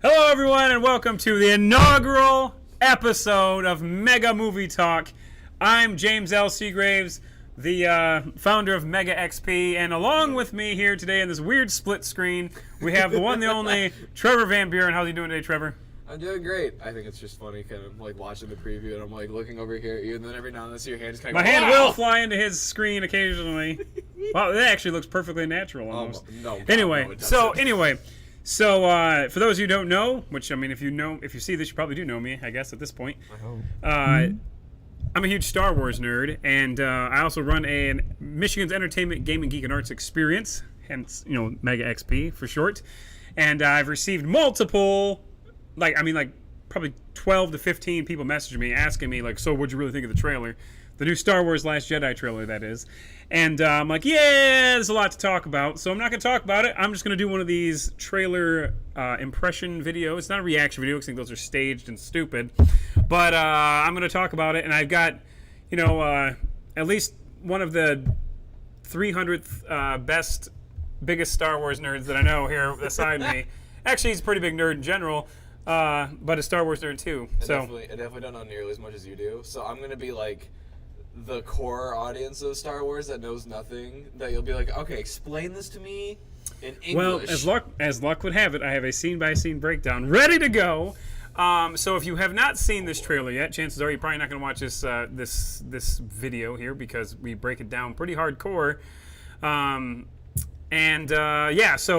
Hello, everyone, and welcome to the inaugural episode of Megga Movie Talk. I'm James L. Seagraves, the founder of Megga XP, and along with me here today in this weird split screen, we have the one, the only, Trevor Van Buren. How's he doing today, Trevor? I'm doing great. I think it's just funny kind of like watching the preview and I'm like looking over here at you and then every now and then see your hand just kind of My hand will fly into his screen occasionally. Well, that actually looks perfectly natural almost. Anyway, for those who don't know, which I mean, if you see this, you probably do know me, I guess at this point. I hope. I'm a huge Star Wars nerd, and I also run a Michigan's Entertainment, Gaming, Geek, and Arts Experience, hence Megga XP for short. And I've received multiple, probably 12 to 15 people messaging me asking me so what'd you really think of the trailer? The new Star Wars Last Jedi trailer, that is. And I'm like, yeah, there's a lot to talk about. So I'm not going to talk about it. I'm just going to do one of these trailer impression videos. It's not a reaction video because I think those are staged and stupid. But I'm going to talk about it. And I've got, at least one of the 300th biggest Star Wars nerds that I know here beside me. Actually, he's a pretty big nerd in general. But a Star Wars nerd too. I definitely don't know nearly as much as you do. So I'm going to be like the core audience of Star Wars that knows nothing, that you'll be like, okay, explain this to me in English. Well, as luck would have it, I have a scene-by-scene breakdown ready to go. So if you have not seen this trailer yet, chances are you're probably not going to watch this video here because we break it down pretty hardcore. So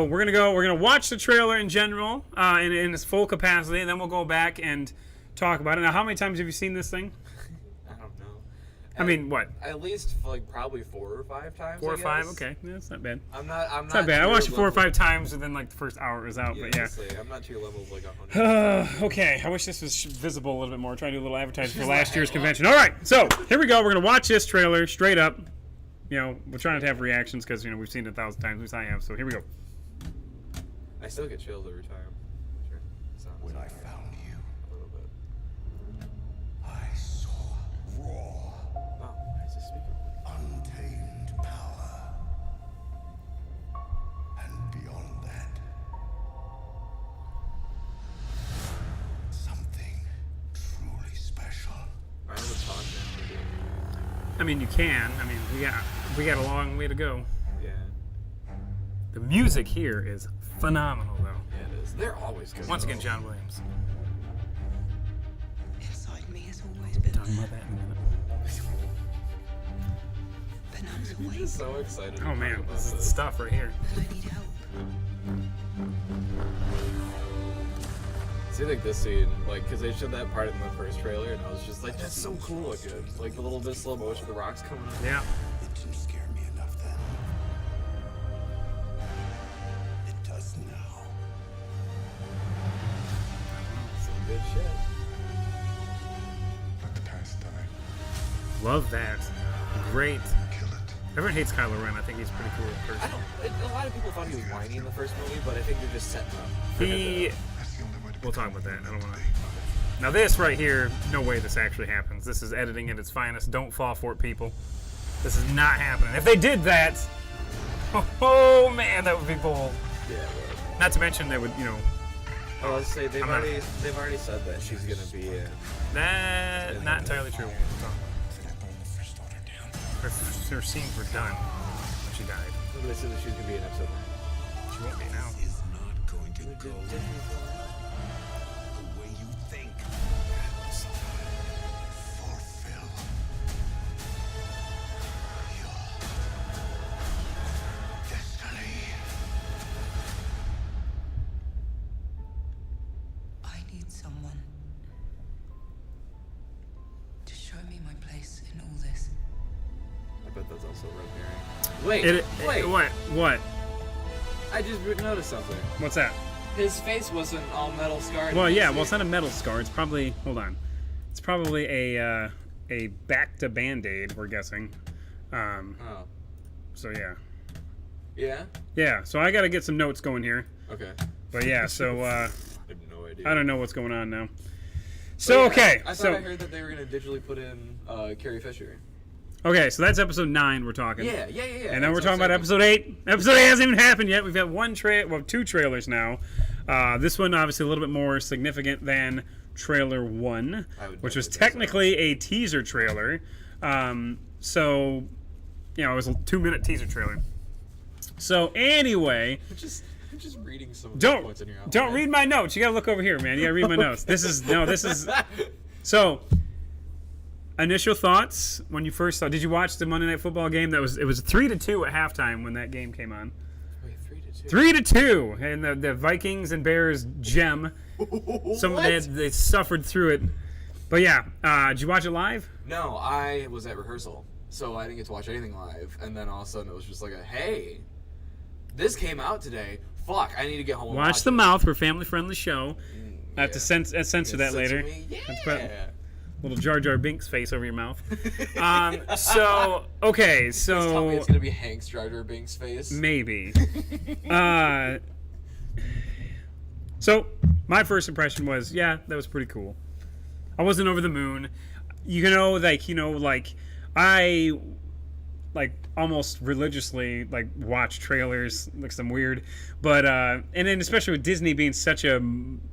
we're gonna watch the trailer in general in its full capacity, and then we'll go back and talk about it. Now, how many times have you seen this thing? I mean, what? At least probably 4 or 5 times. 4 or 5? Okay, yeah, that's not bad. I'm not bad. I watched it 4 or 5 times within the first hour it was out. Yeah, but yeah. Honestly, I'm not to your level of 100. Okay, I wish this was visible a little bit more. Trying to do a little advertising for last year's convention. All right, so here we go. We're gonna watch this trailer straight up. We're trying to have reactions because we've seen it 1,000 times. At least I have. So here we go. I still get chills every time. Sure. When I found you, A little bit. I saw raw, Oh, it's a speaker. untamed power. And beyond that, something truly special. I have a talk now. I mean, you can. I mean, we got a long way to go. Yeah. The music here is phenomenal, though. Yeah, it is. They're always good. Once again, John Williams. Inside me has always been Talking there, about that in a minute. but now it's I'm awake, just so excited. Oh to man, talk about this is the stuff right here. and I need help. See, this scene, because they showed that part in the first trailer, and I was just like, that's so cool looking. Like the little bit of slow motion, the rocks coming up. Yeah. It didn't scare me enough then. It does now. Some good shit. Let the past die. Love that. Great. Kill it. Everyone hates Kylo Ren. I think he's pretty cool in person. A lot of people thought he was whiny in the first movie, but I think they're just setting up. for him to- That's the only way to We'll talk about that. I don't want to. Now this right here, no way this actually happens. This is editing at its finest. Don't fall for it, people. This is not happening. If they did that, oh man, that would be bold. Yeah, well, Not to mention they would, let's say they've I'm not- already said that she's gonna be in. not entirely true. Did I burn the First Order down? Her scenes were done when she died. They said that she's gonna be in episode 9. She won't be now. Is not going to go the way you think. Fulfill your destiny. I need someone to show me my place in all this. I bet that's also Red Herring. Wait. What? I just noticed something. What's that? His face wasn't all metal scarred. Well, yeah. Well, it's not a metal scar. It's probably. Hold on. It's probably a back to Band-Aid. We're guessing. Oh. So yeah. Yeah? Yeah. So I got to get some notes going here. Okay. But yeah. So I have no idea. I don't know what's going on now. So okay. I thought I heard that they were gonna digitally put in Carrie Fisher. Okay, so that's episode 9 we're talking. Yeah. And then we're talking about episode 8. Episode 8 hasn't even happened yet. We've got two trailers now. This one obviously a little bit more significant than trailer 1, which was technically a teaser trailer. So, you know, it was a 2-minute teaser trailer. So anyway, Just reading some don't points in your outline. don't read my notes. You gotta look over here, man. You gotta read my notes. This is so. Initial thoughts when you first saw? Did you watch the Monday Night Football game? It was 3-2 at halftime when that game came on. Wait, 3-2. 3-2, and the Vikings and Bears gem. They suffered through it, but yeah. Did you watch it live? No, I was at rehearsal, so I didn't get to watch anything live. And then all of a sudden, it was just like hey, this came out today. Fuck, I need to get home. And Watch the it. mouth. We're a family-friendly show. I have to censor that later. Me? Yeah. Let's put little Jar Jar Binks face over your mouth. So okay, so Tell me it's gonna be Hank's Jar Jar Binks face. maybe. So my first impression was, yeah, that was pretty cool. I wasn't over the moon. I almost religiously watch trailers, some weird, but and then especially with Disney being such a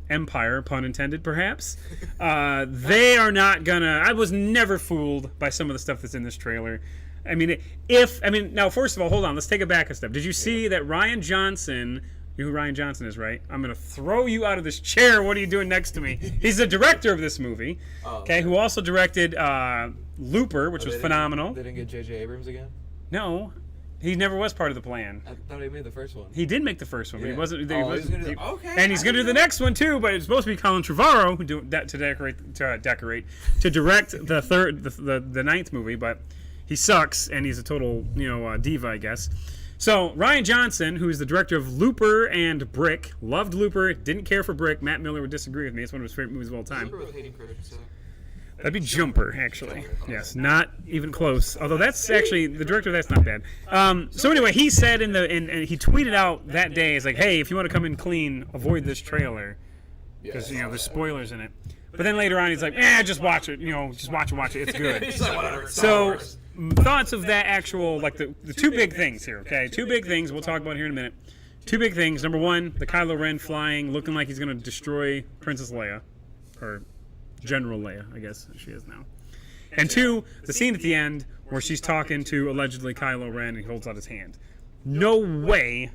empire, pun intended, perhaps, they are not gonna. I was never fooled by some of the stuff that's in this trailer. Now first of all, hold on, let's take it back a step. Did you see that Ryan Johnson? You know who Ryan Johnson is, right? I'm going to throw you out of this chair. What are you doing next to me? He's the director of this movie, okay, who also directed Looper, which was phenomenal. They didn't get J.J. Abrams again? No, he never was part of the plan. I thought he made the first one. He did make the first one, but he wasn't. Okay. And he's going to do the next one too, but it's supposed to be Colin Trevorrow who do that to direct the ninth movie, but he sucks and he's a total diva, I guess. So Ryan Johnson, who is the director of Looper and Brick, loved Looper, didn't care for Brick. Matt Miller would disagree with me. It's one of his favorite movies of all time. That'd be Jumper, actually. Yes, not even close. Although that's actually the director. That's not bad. So anyway, he said and he tweeted out that day, "It's like, hey, if you want to come in clean, avoid this trailer because there's spoilers in it." But then later on, he's like, just watch it. Just watch it. It's good. He's like, whatever. So thoughts of that actual the two big things here. Okay, two big things we'll talk about here in a minute. Two big things. Number one, the Kylo Ren flying, looking like he's going to destroy Princess Leia, or General Leia, I guess she is now. And two, the scene at the end where she's talking to allegedly Kylo Ren and he holds out his hand. No way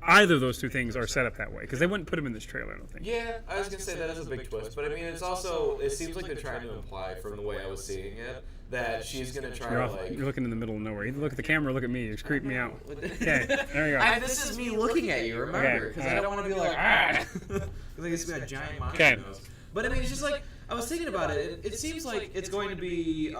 either of those two things are set up that way, because they wouldn't put him in this trailer, I don't think. Yeah, I was going to say that is a big twist, but I mean, it's also, it seems like they're trying to imply from the way I was seeing it that she's going to try You're looking in the middle of nowhere. Either look at the camera or look at me. You're creeping me out. Okay, there you go. This is me looking at you, remember? Because I don't want to be like, because I guess we got a giant mind nose. But I mean, it's just like, I was thinking about it. It seems like it's going to be,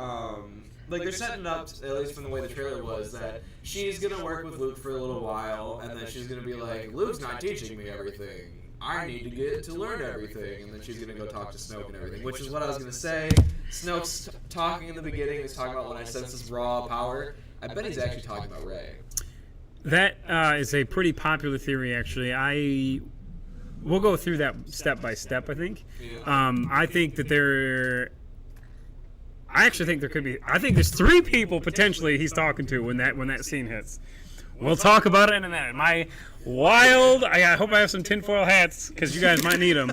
like they're setting up, at least from the way the trailer was, that she's going to work with Luke for a little while, and then she's going to be like, Luke's not teaching me everything. I need to get to learn everything. And then she's going to go talk to Snoke and everything, which is what I was going to say. Snoke's talking in the beginning. He's talking about when I sense this raw power. I bet he's actually talking about Rey. That is a pretty popular theory, actually. We'll go through that step by step, I think. Yeah. I think that I actually think there could be. I think there's 3 people potentially he's talking to when that scene hits. We'll talk about it in a minute. I hope I have some tinfoil hats because you guys might need them.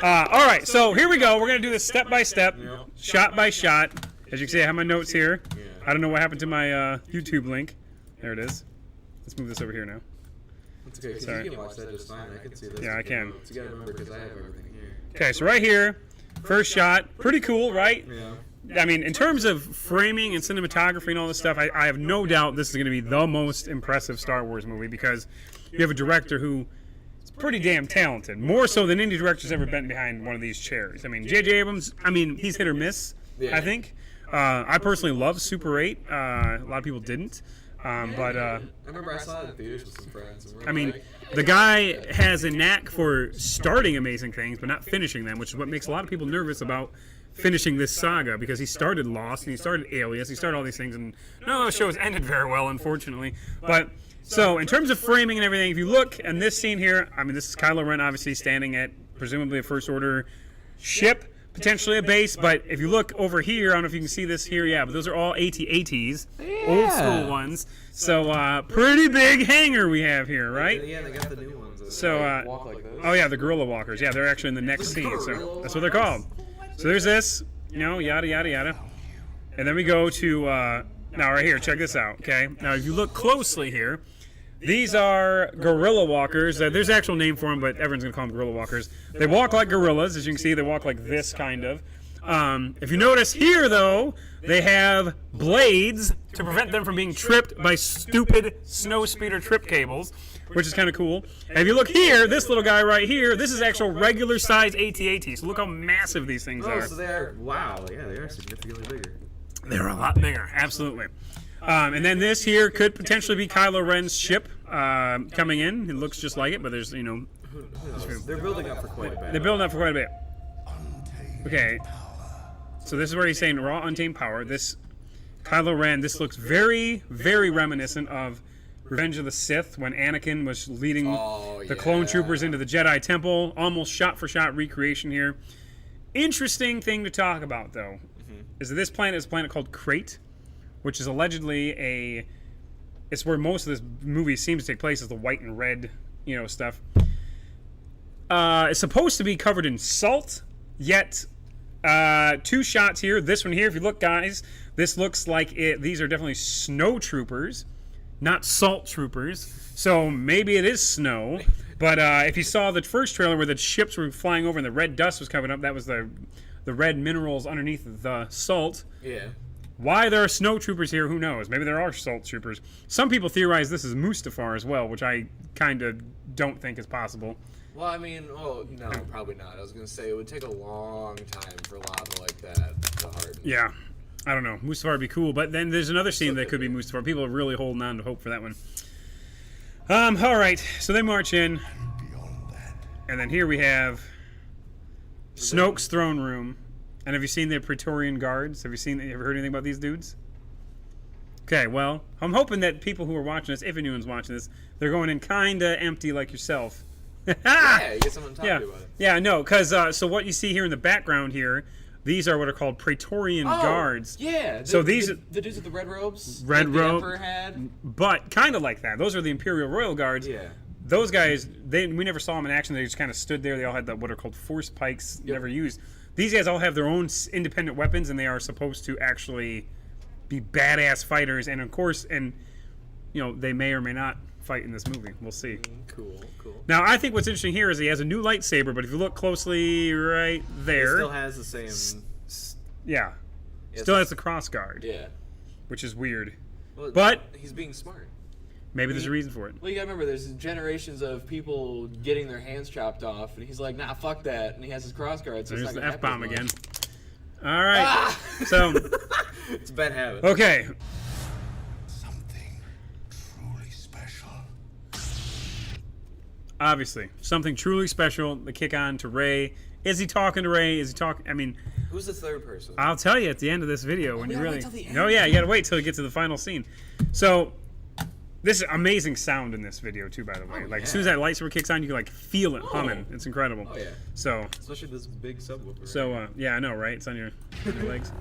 All right, so here we go. We're gonna do this step by step, shot by shot. As you can see, I have my notes here. I don't know what happened to my YouTube link. There it is. Let's move this over here now. It's okay, because you can watch that just fine. I can see this. Yeah, I can. You gotta remember, because I have everything here. Okay, so right here, first shot, pretty cool, right? Yeah. I mean, in terms of framing and cinematography and all this stuff, I have no doubt this is going to be the most impressive Star Wars movie, because you have a director who is pretty damn talented, more so than any director's ever been behind one of these chairs. I mean, J.J. Abrams, he's hit or miss, I think. I personally love Super 8. A lot of people didn't. But I remember I saw it in theaters with some friends. And the guy has a knack for starting amazing things, but not finishing them, which is what makes a lot of people nervous about finishing this saga, because he started Lost and he started Alias, he started all these things, and none of those shows ended very well, unfortunately. But so in terms of framing and everything, if you look in this scene here, this is Kylo Ren obviously standing at presumably a First Order ship, potentially a base. But if you look over here, I don't know if you can see this here, but those are all AT-ATs, old school ones. So pretty big hangar we have here, right? Yeah, they got the new ones. So, walk like this? oh yeah, the gorilla walkers. Yeah, they're actually in the next scene. So that's what they're called. So there's this, yada yada yada, and then we go to now right here. Check this out. Okay, now if you look closely here, these are gorilla walkers. There's an actual name for them, but everyone's gonna call them gorilla walkers. They walk like gorillas, as you can see. They walk like this kind of. If you notice here, though, they have blades to prevent them from being tripped by stupid snow speeder trip cables, which is kind of cool. And if you look here, this little guy right here, this is actual regular size AT-AT. So look how massive these things are. So they are, wow, yeah, they are significantly bigger. They're a lot bigger, absolutely. And then this here could potentially be Kylo Ren's ship coming in. It looks just like it, but there's, Who knows? They're building up for quite a bit. They're building up for quite a bit. Okay. So this is where he's saying raw untamed power. This Kylo Ren, this looks very, very reminiscent of Revenge of the Sith when Anakin was leading the clone troopers into the Jedi Temple. Almost shot-for-shot recreation here. Interesting thing to talk about, though, is that this planet is a planet called Crate, which is allegedly it's where most of this movie seems to take place, is the white and red, stuff. It's supposed to be covered in salt, yet... 2 shots here. This one here, if you look, guys, this looks like it. These are definitely snow troopers, not salt troopers. So maybe it is snow. But if you saw the first trailer where the ships were flying over and the red dust was coming up, that was the red minerals underneath the salt. Yeah. Why there are snow troopers here, who knows? Maybe there are salt troopers. Some people theorize this is Mustafar as well, which I kind of don't think is possible. Well, I mean, no, probably not. I was going to say it would take a long time for lava like that to harden. Yeah. I don't know. Mustafar would be cool, but then there's another scene that could be Mustafar. People are really holding on to hope for that one. All right. So they march in. And then here we have Snoke's throne room. And have you seen the Praetorian Guards? Have you ever heard anything about these dudes? Okay, well, I'm hoping that people who are watching this, if anyone's watching this, they're going in kind of empty like yourself. Yeah, you get someone to talk to you about it. Yeah, no, because so what you see here in the background here, these are what are called Praetorian Guards. Yeah. So the dudes with the red robes. Red the robe. Emperor had. But kind of like that. Those are the Imperial Royal Guards. Yeah. Those guys, we never saw them in action. They just kind of stood there. They all had what are called force pikes, never used. These guys all have their own independent weapons, and they are supposed to actually be badass fighters. And of course, they may or may not fight in this movie. We'll see. Cool. Now, I think what's interesting here is he has a new lightsaber, but if you look closely right there... It still has the same... Yeah. Still has the cross guard. Yeah. Which is weird. Well, but... He's being smart. Maybe there's a reason for it. Well, you gotta remember, there's generations of people getting their hands chopped off, and he's like, nah, fuck that, and he has his cross guard, so there's it's not the gonna F-bomb happen again. All right. So... It's a bad habit. Okay. Obviously, something truly special. The kick on to Rey. Is he talking to Rey? Is he talking? I mean, who's the third person? I'll tell you at the end of this video when you really. Wait till the end. No, yeah, you gotta wait till you get to the final scene. So, this is amazing sound in this video too. By the way, as soon as that lightsaber kicks on, you can feel it humming. It's incredible. Oh yeah. So. Especially this big subwoofer. So yeah, I know, right? It's on your legs.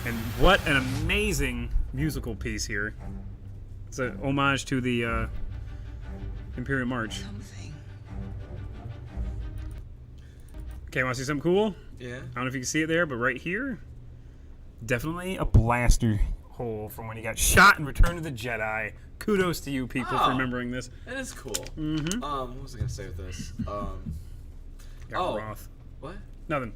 And what an amazing musical piece here. It's an homage to the. Imperial March. Okay, want to see something cool? Yeah. I don't know if you can see it there, but right here, definitely a blaster hole from when he got shot in Return of the Jedi. Kudos to you people for remembering this. That is cool. Mm-hmm. What was I gonna say with this? Roth. What? Nothing.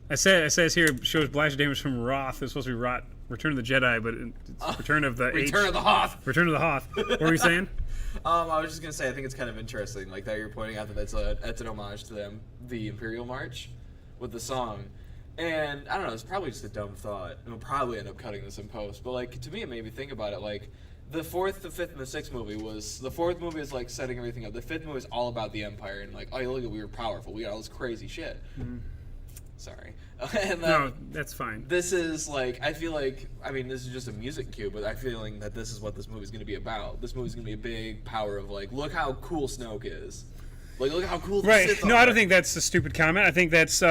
It says here shows blaster damage from Roth. It's supposed to be Return of the Jedi, but it's Return of the Return of the Hoth. Return of the Hoth. What were you saying? I was just gonna say I think it's kind of interesting, like that you're pointing out that that's an homage to them, the Imperial March, with the song, and I don't know, it's probably just a dumb thought, and we'll probably end up cutting this in post, but like to me it made me think about it, like the fourth, the fifth, and the sixth movie the fourth movie is like setting everything up, the fifth movie is all about the Empire and like, oh look, we were powerful, we got all this crazy shit. Mm-hmm. Sorry. And no, that's fine. This is like, I feel like, I mean, this is just a music cue, but I'm feeling that this is what this movie's going to be about. This movie's going to be a big power of like, look how cool Snoke is. Like, look how cool the Sith are. No, I don't think that's a stupid comment. I think that's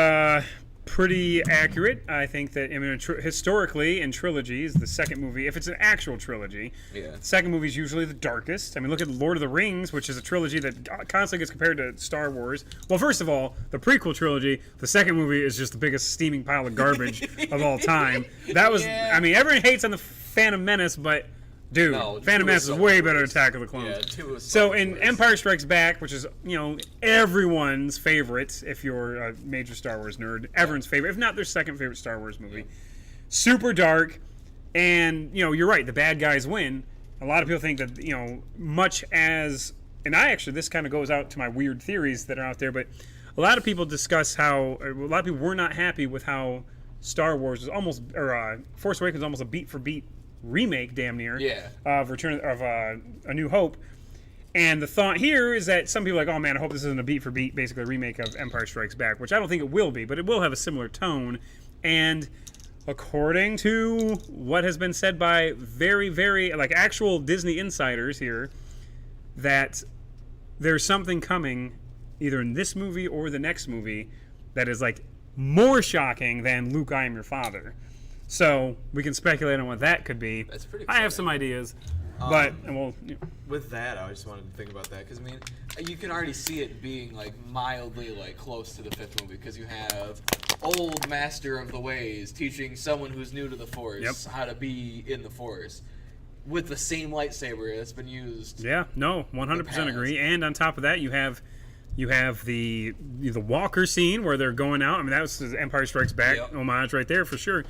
pretty accurate. I think that, I mean, historically in trilogies, the second movie, if it's an actual trilogy, the second movie is usually the darkest. I mean, look at Lord of the Rings, which is a trilogy that constantly gets compared to Star Wars. Well, first of all, the prequel trilogy, the second movie is just the biggest steaming pile of garbage of all time. That was, I mean, everyone hates on the Phantom Menace, but dude, Phantom Menace is way better than Attack of the Clones. Yeah, 2 was so in Empire Strikes Back, which is, you know, everyone's favorite, if you're a major Star Wars nerd, everyone's favorite, if not their second favorite Star Wars movie. Super dark, and, you know, you're right, the bad guys win. A lot of people think that, you know, much as, and I actually, this kind of goes out to my weird theories that are out there, but a lot of people discuss how, a lot of people were not happy with how Star Wars was almost, or Force Awakens was almost a beat-for-beat remake, damn near, of A New Hope. And the thought here is that some people are like, oh man, I hope this isn't a beat for beat, basically a remake of Empire Strikes Back, which I don't think it will be, but it will have a similar tone. And according to what has been said by very, very, like, actual Disney insiders here, that there's something coming either in this movie or the next movie that is, like, more shocking than Luke, I am your father. So we can speculate on what that could be. That's pretty I have some ideas, but and we'll. You know. With that, I just wanted to think about that because I mean, you can already see it being like mildly like close to the 5th movie because you have old master of the ways teaching someone who's new to the Force how to be in the Force with the same lightsaber that's been used. Yeah, no, 100% agree. And on top of that, you have the Walker scene where they're going out. I mean, that was the Empire Strikes Back homage right there for sure.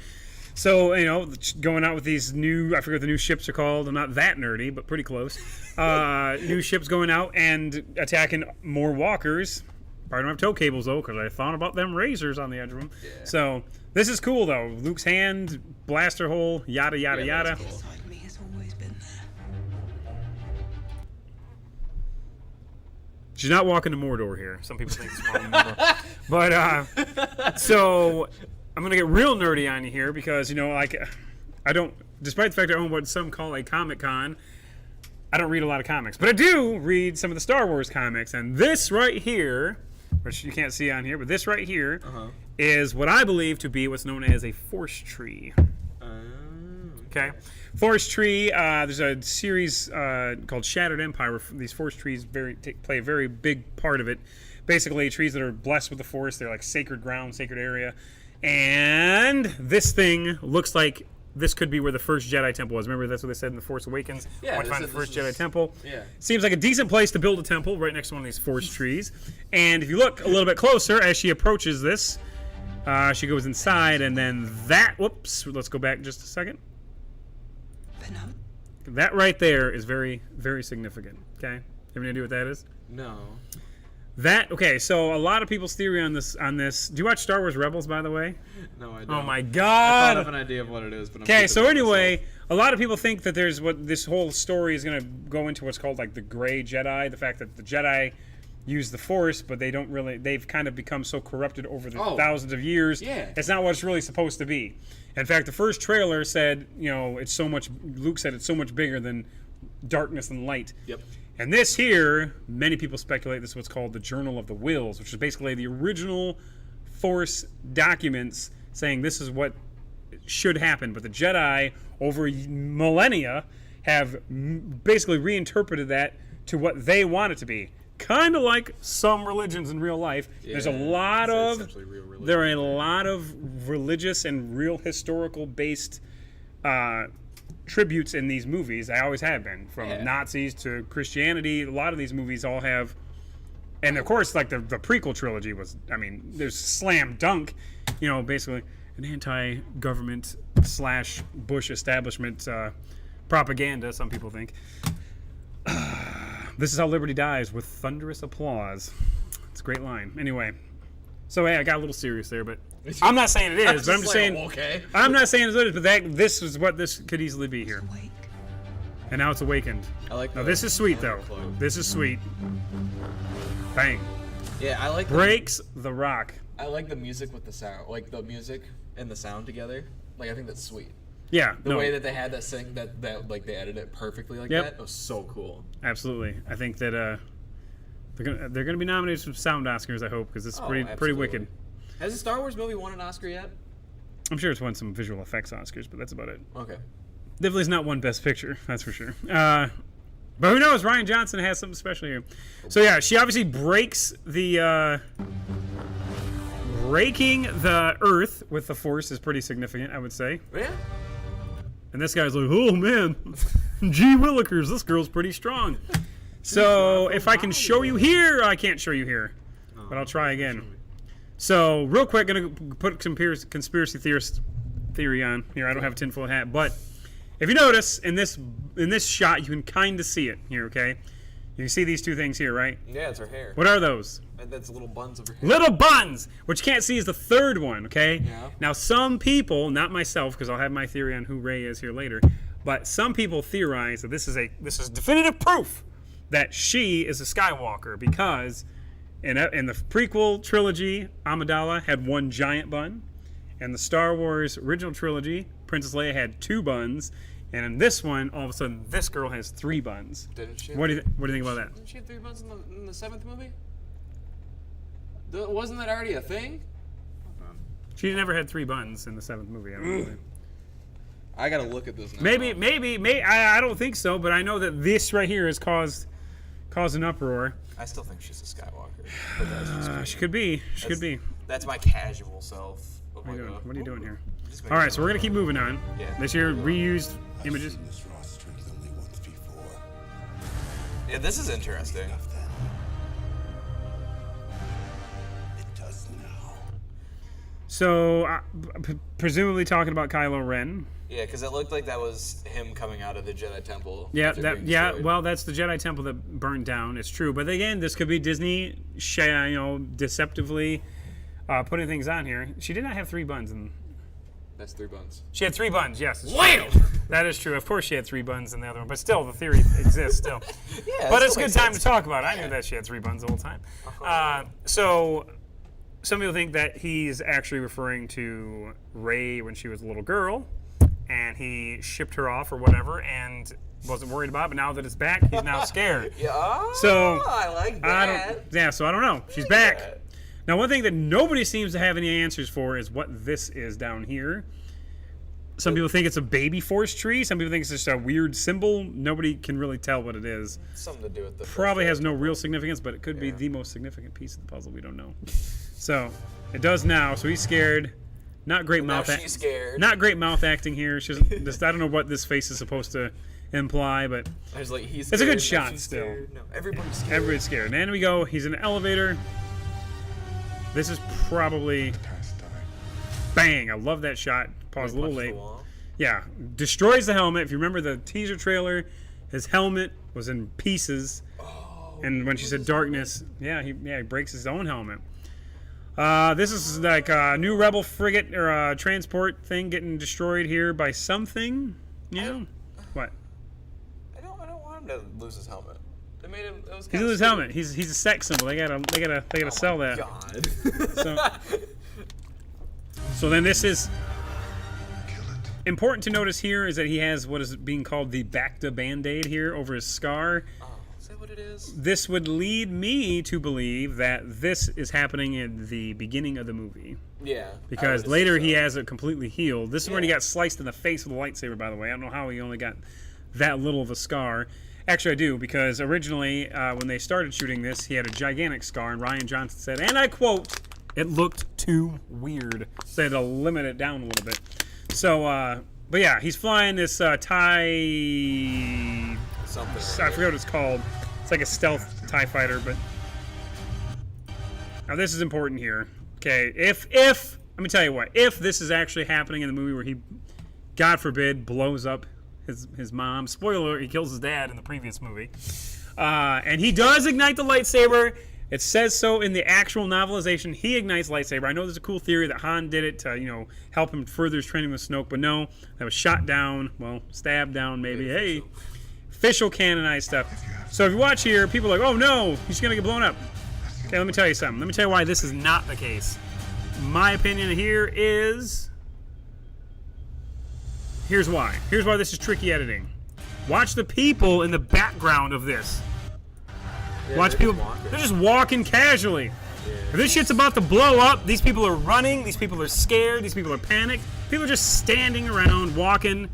So, you know, going out with these new, I forget what the new ships are called. I'm not that nerdy, but pretty close. New ships going out and attacking more walkers. Probably don't have tow cables, though, because I thought about them razors on the edge of them. Yeah. So, this is cool, though. Luke's hand, blaster hole, yada, yada, yada. Cool. Inside me has always been there. She's not walking to Mordor here. Some people think it's walking to Mordor. But, so... I'm going to get real nerdy on you here because, you know, like, I don't, despite the fact I own what some call a Comic-Con, I don't read a lot of comics. But I do read some of the Star Wars comics. And this right here, which you can't see on here, but this right here is what I believe to be what's known as a Force tree. Okay? Force tree, there's a series called Shattered Empire where these Force trees play a very big part of it. Basically, trees that are blessed with the Force, they're like sacred ground, sacred area. And this thing looks like this could be where the first Jedi temple was. Remember, that's what they said in The Force Awakens? Yeah, I want to find the first Jedi temple. Yeah. Seems like a decent place to build a temple right next to one of these Force trees. And if you look a little bit closer as she approaches this, she goes inside, and then that, whoops, let's go back just a second. That right there is very, very significant, okay? Have any idea what that is? No. That, okay, so a lot of people's theory on this, do you watch Star Wars Rebels, by the way? No, I don't. Oh my god! I thought of an idea of what it is, but okay, so anyway, a lot of people think that there's what this whole story is going to go into what's called like the Gray Jedi, the fact that the Jedi use the Force, but they don't really, they've kind of become so corrupted over the thousands of years. Yeah. It's not what it's really supposed to be. In fact, the first trailer said, you know, it's so much, Luke said it's so much bigger than darkness and light. Yep. And this here, many people speculate this is what's called the Journal of the Wills, which is basically the original Force documents saying this is what should happen. But the Jedi, over millennia, have basically reinterpreted that to what they want it to be. Kind of like some religions in real life. Yeah, There's a lot of real religion. there are a lot of religious and real historical based tributes in these movies. I always have been, from Nazis to Christianity. A lot of these movies all have, and of course, like the prequel trilogy was, I mean, there's slam dunk, you know, basically an anti-government / Bush establishment propaganda, some people think. This is how liberty dies, with thunderous applause. It's a great line. Anyway, so hey, I got a little serious there, but I'm not saying it is, but I'm just saying. Okay. I'm not saying it is, but this is what this could easily be here. And now it's awakened. I like. Now this is sweet though. This is sweet. Bang. Yeah, I like. Breaks the rock. I like the music with the sound, like the music and the sound together. Like I think that's sweet. Yeah. The way that they had that thing, that like they edited it perfectly like that. It was so cool. Absolutely. I think that they're gonna be nominated for some sound Oscars. I hope, because it's pretty wicked. Has a Star Wars movie won an Oscar yet? I'm sure it's won some visual effects Oscars, but that's about it. Okay. Definitely is not one Best Picture, that's for sure. But who knows? Ryan Johnson has something special here. So yeah, she obviously breaks the breaking the Earth with the Force is pretty significant, I would say. Yeah. And this guy's like, oh man, gee willikers, this girl's pretty strong. So if I can show you here, I can't show you here, but I'll try again. So real quick, gonna put some conspiracy theory on here. I don't have a tinfoil hat, but if you notice in this shot, you can kind of see it here. Okay, you can see these two things here, right? Yeah, it's her hair. What are those? That's little buns of her hair. Little buns! What you can't see is the third one, okay? Yeah. Now, some people, not myself, because I'll have my theory on who Rey is here later, but some people theorize that this is definitive proof that she is a Skywalker, because in the prequel trilogy, Amidala had one giant bun, and the Star Wars original trilogy, Princess Leia had 2 buns, and in this one, all of a sudden, this girl has 3 buns. Didn't she? What do you think about that? Didn't she have 3 buns in the 7th movie? Wasn't that already a thing? She never had 3 buns in the 7th movie. I don't believe. I gotta look at this now. Maybe. I don't think so, but I know that this right here has caused an uproar. I still think she's a Skywalker. But that's just She could be. She could be. That's my casual self. What are you doing here? Just All right, so we're gonna keep moving on. Yeah. This here reused images. Seen this raw strength only once before. Yeah, this is interesting. Enough then. It does now. So presumably talking about Kylo Ren. Yeah, because it looked like that was him coming out of the Jedi Temple. Yeah, after being yeah. destroyed. Well, that's the Jedi Temple that burned down. It's true, but again, this could be Disney, deceptively putting things on here. She did not have 3 buns, and That's 3 buns. she had 3 buns. Yes, it's Wow! true. That is true. Of course, she had 3 buns in the other one, but still, the theory exists still. Yeah, But it it's a still good makes time sense. to talk about it. I knew that she had 3 buns the whole time. So some people think that he's actually referring to Rey when she was a little girl, and he shipped her off or whatever, and wasn't worried about it. But now that it's back, he's now scared. Yeah, So I like that. So I don't know. She's back. Now, one thing that nobody seems to have any answers for is what this is down here. Some people think it's a baby force tree. Some people think it's just a weird symbol. Nobody can really tell what it is. Something to do with the Probably has no real significance, but it could be the most significant piece of the puzzle. We don't know. So it does now. So he's scared. Not great Now mouth. she's scared. Not great mouth acting here. She's just, I don't know what this face is supposed to imply, but I was like, he's it's a good scared, now shot she's still. scared. No, everybody's scared. Everybody's scared. And then we go. He's in an elevator. This is probably Past time. bang. I love that shot. Pause a little Punch the late. wall. Yeah, destroys the helmet. If you remember the teaser trailer, his helmet was in pieces. And when she said darkness, he breaks his own helmet. This is like a new Rebel frigate or a transport thing getting destroyed here by something. You know what? I don't want him to lose his helmet. They made him. It was He's kinda in his stupid. helmet. He's a sex symbol. They gotta sell that. God. So then this is Kill it. important to notice here is that he has what is being called the Bacta Band-Aid here over his scar. Is that what it is? This would lead me to believe that this is happening in the beginning of the movie. Yeah. Because later he has it completely healed. This is when he Yeah. got sliced in the face with a lightsaber, by the way. I don't know how he only got that little of a scar. Actually, I do, because originally, when they started shooting this, he had a gigantic scar, and Ryan Johnson said, and I quote, "It looked too weird." So they had to limit it down a little bit. So, but yeah, he's flying this TIE... Something. I forget what it's called. It's like a stealth TIE fighter, but... Now, this is important here. Okay, if let me tell you what, if this is actually happening in the movie where he, God forbid, blows up his mom, spoiler alert, he kills his dad in the previous movie, and he does ignite the lightsaber. It says so in the actual novelization. He ignites lightsaber. I know there's a cool theory that Han did it to, help him further his training with Snoke, but no, that was shot down, well, stabbed down maybe. Hey, official canonized stuff. So if you watch here, people are like, oh no, he's gonna get blown up. Okay, let me tell you something. Let me tell you why this is not the case. My opinion here is... Here's why. Here's why this is tricky editing. Watch the people in the background of this. Watch people. They're just walking casually. If this shit's about to blow up, these people are running, these people are scared, these people are panicked. People are just standing around, walking.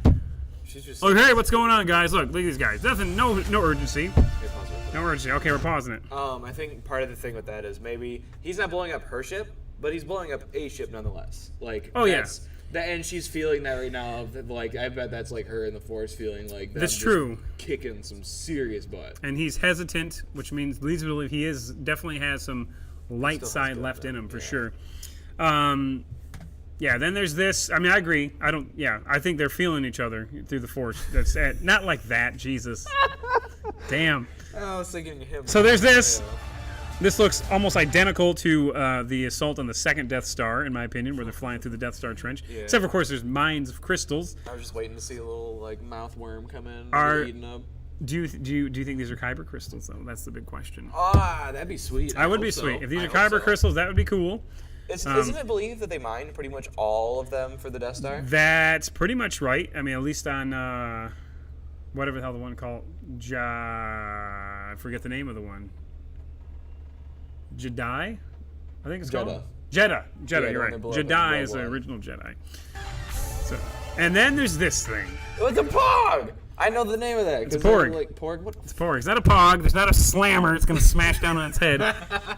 She's just. Oh, hey, what's going on, guys? Look at these guys. Nothing, no urgency. No urgency. Okay, we're pausing it. I think part of the thing with that is maybe he's not blowing up her ship, but he's blowing up a ship nonetheless. Like, oh yeah. That, and she's feeling that right now. Like, I bet that's like her in the Force feeling like that's true. Kicking some serious butt. And he's hesitant, which means leads me to believe he definitely has some light side left in him for sure. Yeah. Then there's this. I mean, I agree. I think they're feeling each other through the Force. That's not like that. Jesus. Damn. I was thinking of him. So there's this. This looks almost identical to the assault on the second Death Star, in my opinion, where they're flying through the Death Star trench. Yeah. Except for, of course, there's mines of crystals. I was just waiting to see a little like mouth worm come in and eaten up. Do you think these are kyber crystals though? That's the big question. Ah, that'd be sweet. I would be sweet if these are kyber crystals. That would be cool. Isn't it believed that they mined pretty much all of them for the Death Star? That's pretty much right. I mean, at least on whatever the hell the one called I forget the name of the one. Jedi, I think it's called Jedi. You're right. Jedi is the original Jedi. So, and then there's this thing. It's a Pog. I know the name of that. It's a Porg. Like Porg. What? It's a Porg. It's not a Pog. There's not a slammer. It's gonna smash down on its head.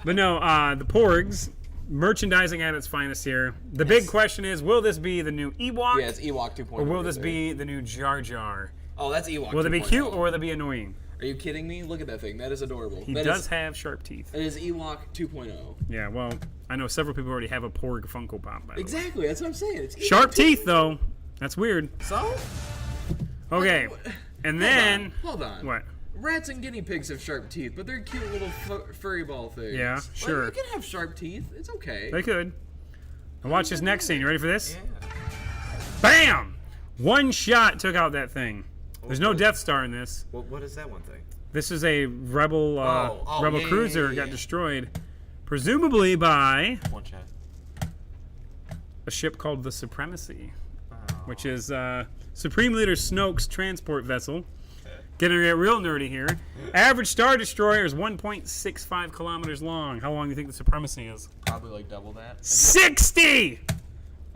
But no, the Porgs. Merchandising at its finest here. The big question is, will this be the new Ewok? Yeah, it's Ewok 2.0. Or will this be the new Jar Jar? Oh, that's Ewok. Will it be cute or will it be annoying? Are you kidding me? Look at that thing. That is adorable. He does have sharp teeth. It is Ewok 2.0. Yeah, well, I know several people already have a Porg Funko Pop. By the exactly, way. That's what I'm saying. It's sharp teeth, though. That's weird. So? Okay, and then... Hold on. What? Rats and guinea pigs have sharp teeth, but they're cute little furry ball things. Yeah, sure. Like, you can have sharp teeth. It's okay. They could. Now watch this next scene. You ready for this? Yeah. Bam! One shot took out that thing. There's no Death Star in this. What is that one thing? This is a rebel cruiser got destroyed, presumably by one shot. A ship called the Supremacy, which is Supreme Leader Snoke's transport vessel. Getting real nerdy here. Average Star Destroyer is 1.65 kilometers long. How long do you think the Supremacy is? Probably like double that. 60!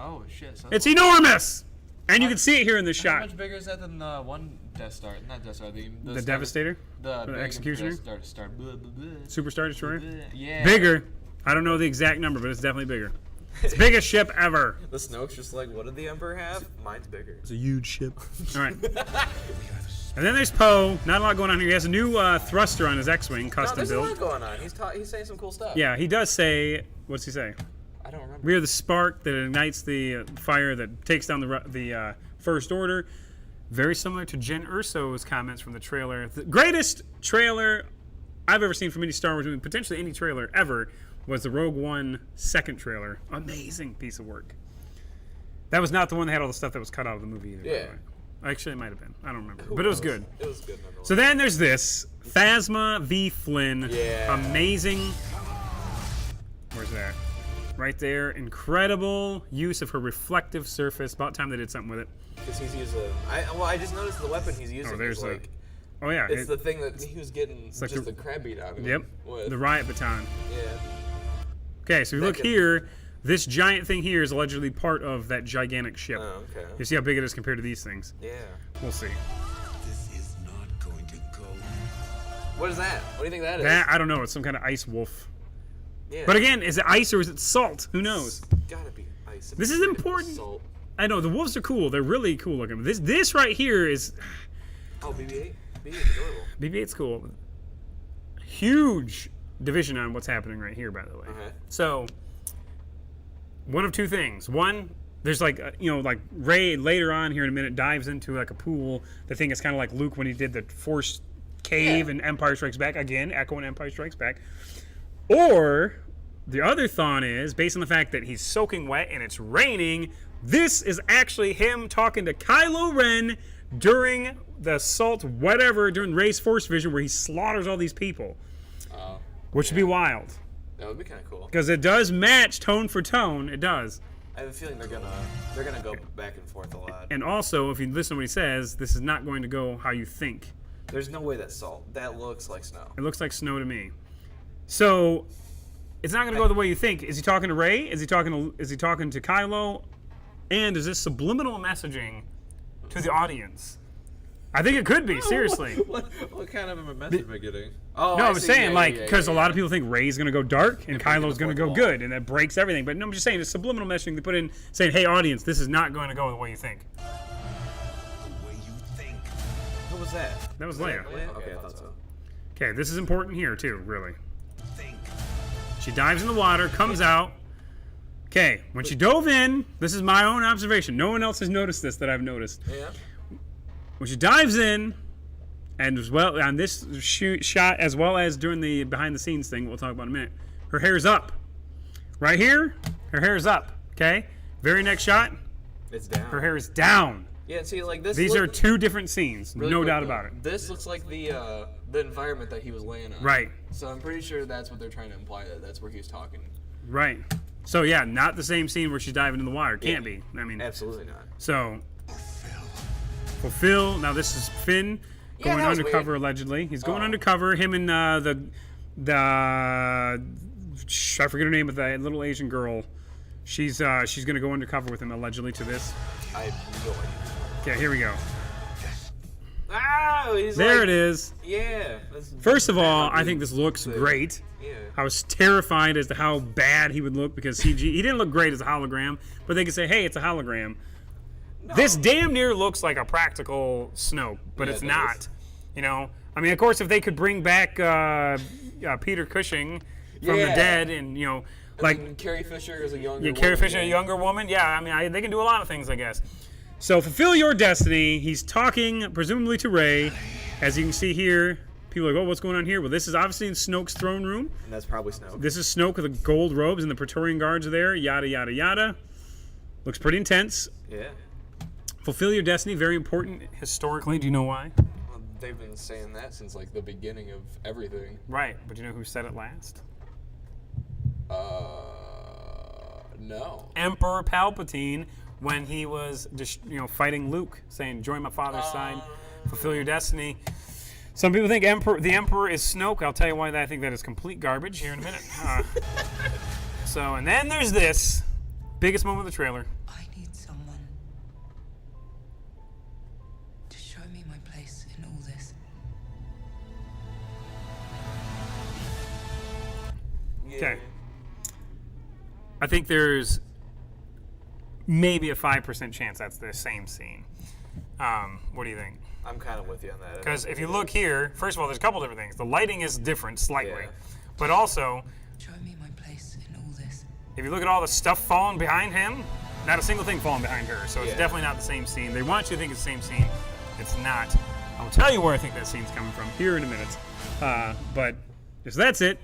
Oh, shit. So it's enormous! And you can see it here in this shot. How much bigger is that than the one Death Star? Not Death Star. The Devastator? The Executioner? Star. Super Star Destroyer? Yeah. Bigger. I don't know the exact number, but it's definitely bigger. It's the biggest ship ever. The Snoke's just like, what did the Emperor have? Mine's bigger. It's a huge ship. All right. And then there's Poe. Not a lot going on here. He has a new thruster on his X-Wing, custom built. There's a lot going on. He's saying some cool stuff. Yeah, he does say. What's he say? I don't remember. We are the spark that ignites the fire that takes down the First Order. Very similar to Jen Erso's comments from the trailer. The greatest trailer I've ever seen from any Star Wars movie, potentially any trailer ever, was the Rogue One second trailer. Amazing piece of work. That was not the one that had all the stuff that was cut out of the movie either. Yeah. Actually, it might have been. I don't remember. But it was good. It was good nonetheless. So then there's this. Phasma V. Flynn. Yeah. Amazing. Where's that? Right there. Incredible use of her reflective surface. About time they did something with it. Because he's using... I just noticed the weapon he's using is like... Oh, yeah. It's the thing that he was getting like just the crab beat out of him. Yep. With. The riot baton. Yeah. Okay, so you look here. This giant thing here is allegedly part of that gigantic ship. Oh, okay. You see how big it is compared to these things? Yeah. We'll see. This is not going to go. What is that? What do you think that is? That, I don't know. It's some kind of ice wolf. Yeah. But again, is it ice or is it salt? Who knows? It's gotta be ice. This is important. Salt. I know, the wolves are cool. They're really cool looking. This right here is... Oh, BB-8? BB-8's adorable. BB-8's cool. Huge division on what's happening right here, by the way. Okay. So, one of two things. One, there's like, like Rey later on here in a minute dives into like a pool. The thing is kind of like Luke when he did the Force cave in Empire Strikes Back. Again, echoing Empire Strikes Back. Or, the other thought is, based on the fact that he's soaking wet and it's raining, this is actually him talking to Kylo Ren during the assault, during Rey's Force Vision, where he slaughters all these people. Which would be wild. That would be kind of cool. Because it does match tone for tone. It does. I have a feeling they're gonna go back and forth a lot. And also, if you listen to what he says, this is not going to go how you think. There's no way that's salt. That looks like snow. It looks like snow to me. So, it's not going to go the way you think. Is he talking to Rey? Is he talking to Kylo? And is this subliminal messaging to the audience? I think it could be, seriously. What kind of a message am I getting? Oh, no, I'm saying, because a lot of people think Rey's going to go dark and Kylo's going to go good, and that breaks everything. But no, I'm just saying, it's subliminal messaging they put in saying, hey, audience, this is not going to go the way you think. The way you think. What was that? That was Leia. Okay, I thought so. Okay, this is important here, too, really. Think. She dives in the water, comes out. Okay, when she dove in, this is my own observation. No one else has noticed this that I've noticed. Yeah. When she dives in, and as well on this shot, as well as during the behind-the-scenes thing, we'll talk about in a minute, her hair's up. Right here, her hair's up. Okay, very next shot, It's down. her hair is down. Yeah, see, like this. These are two different scenes, really no quick, doubt though. about it. This looks like the environment that he was laying on. Right, So I'm pretty sure that's what they're trying to imply, that that's where he was talking. right. So yeah, not the same scene where she's diving in the water. Can't be. I mean, Absolutely not. so fulfill. Now this is Finn going that was undercover weird. allegedly. He's going undercover. Him and the I forget her name, but the little Asian girl. She's gonna go undercover with him allegedly to this. I have no idea. Okay, here we go. Oh, he's There like, it is. Yeah. First of all, I think this looks great. Yeah. I was terrified as to how bad he would look because CG. He didn't look great as a hologram, but they could say, "Hey, it's a hologram." No. This damn near looks like a practical Snoke, but Yeah, it's it not. does. You know, I mean, of course, if they could bring back Peter Cushing from the dead, and you know, like Carrie Fisher is a younger. yeah, Carrie Fisher, a younger woman. Yeah, I mean, they can do a lot of things, I guess. So fulfill your destiny. He's talking presumably to Rey, as you can see here. People are like, oh, what's going on here? Well, this is obviously in Snoke's throne room. And that's probably Snoke. This is Snoke with the gold robes and the Praetorian guards are there. Yada yada yada. Looks pretty intense. Yeah. Fulfill your destiny. Very important historically. Do you know why? Well, they've been saying that since like the beginning of everything. Right. But do you know who said it last? No. Emperor Palpatine, when he was just fighting Luke, saying, "Join my father's side, fulfill your destiny." Some people think the Emperor is Snoke. I'll tell you why I think that is complete garbage here in a minute. And then there's this biggest moment of the trailer. I need someone to show me my place in all this. Okay. I think there's maybe a 5% chance that's the same scene. What do you think? I'm kind of with you on that. Because if you look here, first of all, there's a couple different things. The lighting is different slightly. Yeah. But also, Show me my place in all this. if you look at all the stuff falling behind him, not a single thing falling behind her. So it's Yeah. definitely not the same scene. They want you to think it's the same scene. It's not. I'll tell you where I think that scene's coming from here in a minute. But so that's it.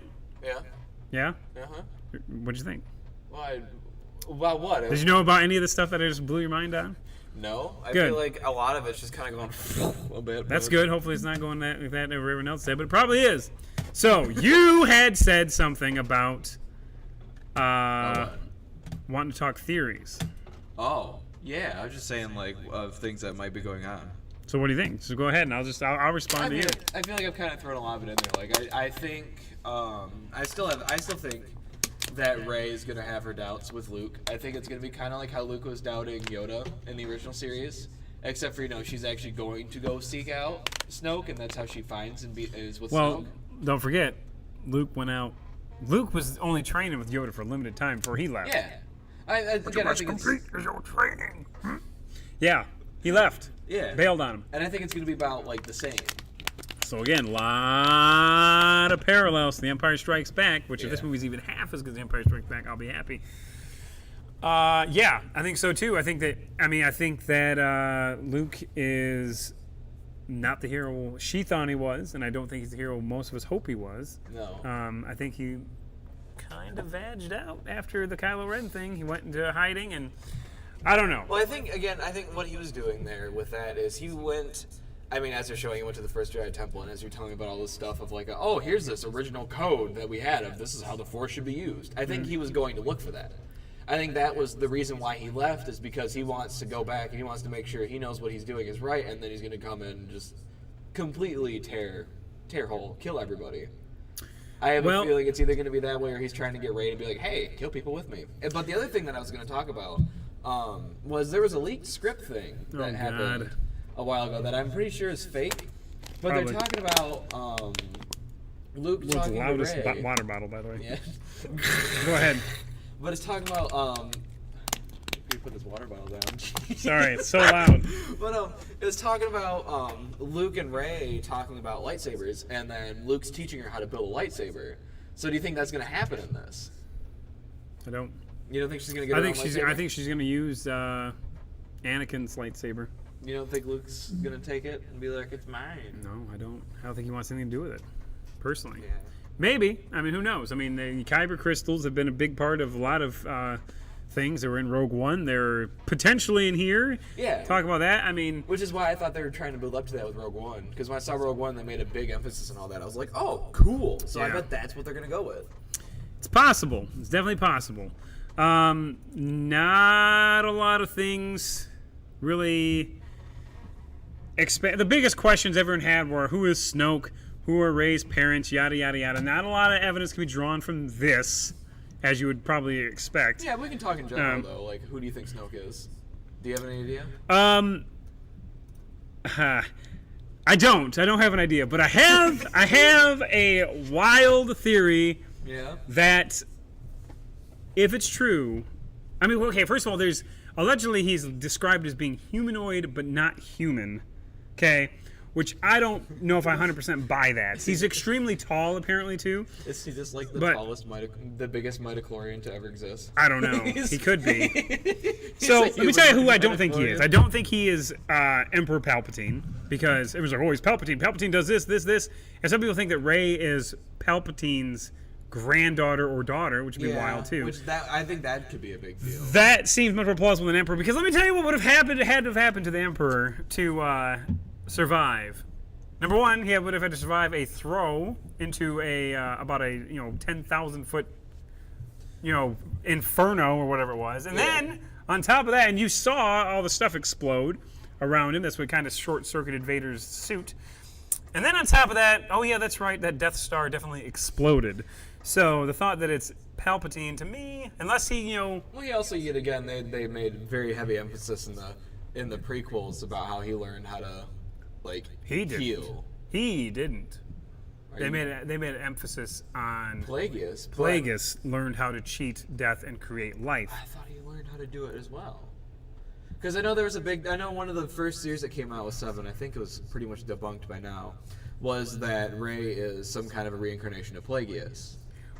Yeah. Yeah? Uh-huh. What'd you think? Well, about what? Did you know about any of the stuff that I just blew your mind on? No. I Good. feel like a lot of it's just kind of going a little bit. That's good. Hopefully it's not going like that everyone else said, but it probably is. So you had said something about wanting to talk theories. Oh, yeah. I was just saying, like, of things that might be going on. So what do you think? So go ahead and I'll respond to you. I feel like I've kind of thrown a lot of it in there. Like, I think, I still think that Rey is gonna have her doubts with Luke. I think it's gonna be kind of like how Luke was doubting Yoda in the original series, except for she's actually going to go seek out Snoke, and that's how she finds and is with Well, Snoke. don't forget, Luke went out. Luke was only training with Yoda for a limited time before he left. Yeah, I think it's is your training. Yeah, he left. yeah, Bailed on him. and I think it's gonna be about like the same. So again, lot of parallels to The Empire Strikes Back, which if this Yeah. movie's even half as good as The Empire Strikes Back, I'll be happy. Yeah, I think so too. I think that Luke is not the hero she thought he was, and I don't think he's the hero most of us hope he was. No. I think he kind of vagged out after the Kylo Ren thing. He went into hiding, and I don't know. Well, I think what he was doing there with that is he went. I mean, as they're showing, he went to the first Jedi Temple, and as you're telling me about all this stuff of like, oh, here's this original code that we had of this is how the Force should be used. I think he was going to look for that. I think that was the reason why he left, is because he wants to go back and he wants to make sure he knows what he's doing is right, and then he's going to come in and just completely tear whole, kill everybody. I have a feeling it's either going to be that way or he's trying to get Rey to be like, hey, kill people with me. But the other thing that I was going to talk about was there was a leaked script thing that happened a while ago that I'm pretty sure is fake. But they're talking about Luke talking to Rey. World's loudest water bottle, by the way. Yeah. Go ahead. But it's talking about you put this water bottle down. Sorry, it's so loud. But it was talking about Luke and Rey talking about lightsabers, and then Luke's teaching her how to build a lightsaber. So do you think that's going to happen in this? I don't. You don't think she's going to get her own lightsaber? I think she's going to use Anakin's lightsaber. You don't think Luke's going to take it and be like, it's mine? No, I don't. I don't think he wants anything to do with it, personally. Yeah. Maybe. I mean, who knows? I mean, the kyber crystals have been a big part of a lot of things that were in Rogue One. They're potentially in here. Yeah. Talk about that. I mean, which is why I thought they were trying to build up to that with Rogue One. Because when I saw Rogue One, they made a big emphasis on all that. I was like, oh, cool. So I bet that's what they're going to go with. It's possible. It's definitely possible. Not a lot of things really. The biggest questions everyone had were who is Snoke, who are Rey's parents, yada yada yada. Not a lot of evidence can be drawn from this, as you would probably expect. Yeah, we can talk in general though. Like, who do you think Snoke is? Do you have any idea? I don't have an idea, but I have a wild theory. Yeah. That if it's true, I mean, okay. First of all, there's allegedly he's described as being humanoid but not human. Okay, which I don't know if I 100% buy that. He's extremely tall, apparently, too. Is he just like the biggest midichlorian to ever exist? I don't know. He could be. So let me tell you who I don't think he is. I don't think he is Emperor Palpatine, because it was like, oh, he's Palpatine. Palpatine does this. And some people think that Rey is Palpatine's granddaughter or daughter, which would be wild too. I think that could be a big deal. That seems much more plausible than Emperor, because let me tell you what would have happened. It had to have happened to the Emperor to survive. Number one, he would have had to survive a throw into about a 10,000 foot inferno or whatever it was, and then on top of that, and you saw all the stuff explode around him. That's what kind of short-circuited Vader's suit. And then on top of that, oh yeah, that's right, that Death Star definitely exploded. So the thought that it's Palpatine, to me, unless he, Well, he also, yet again, they made very heavy emphasis in the prequels about how he learned how to, heal. He didn't. They made an emphasis on Plagueis. Plagueis learned how to cheat death and create life. I thought he learned how to do it as well. Because I know there was I know one of the first series that came out was 7, I think it was pretty much debunked by now, was that Rey is some kind of a reincarnation of Plagueis.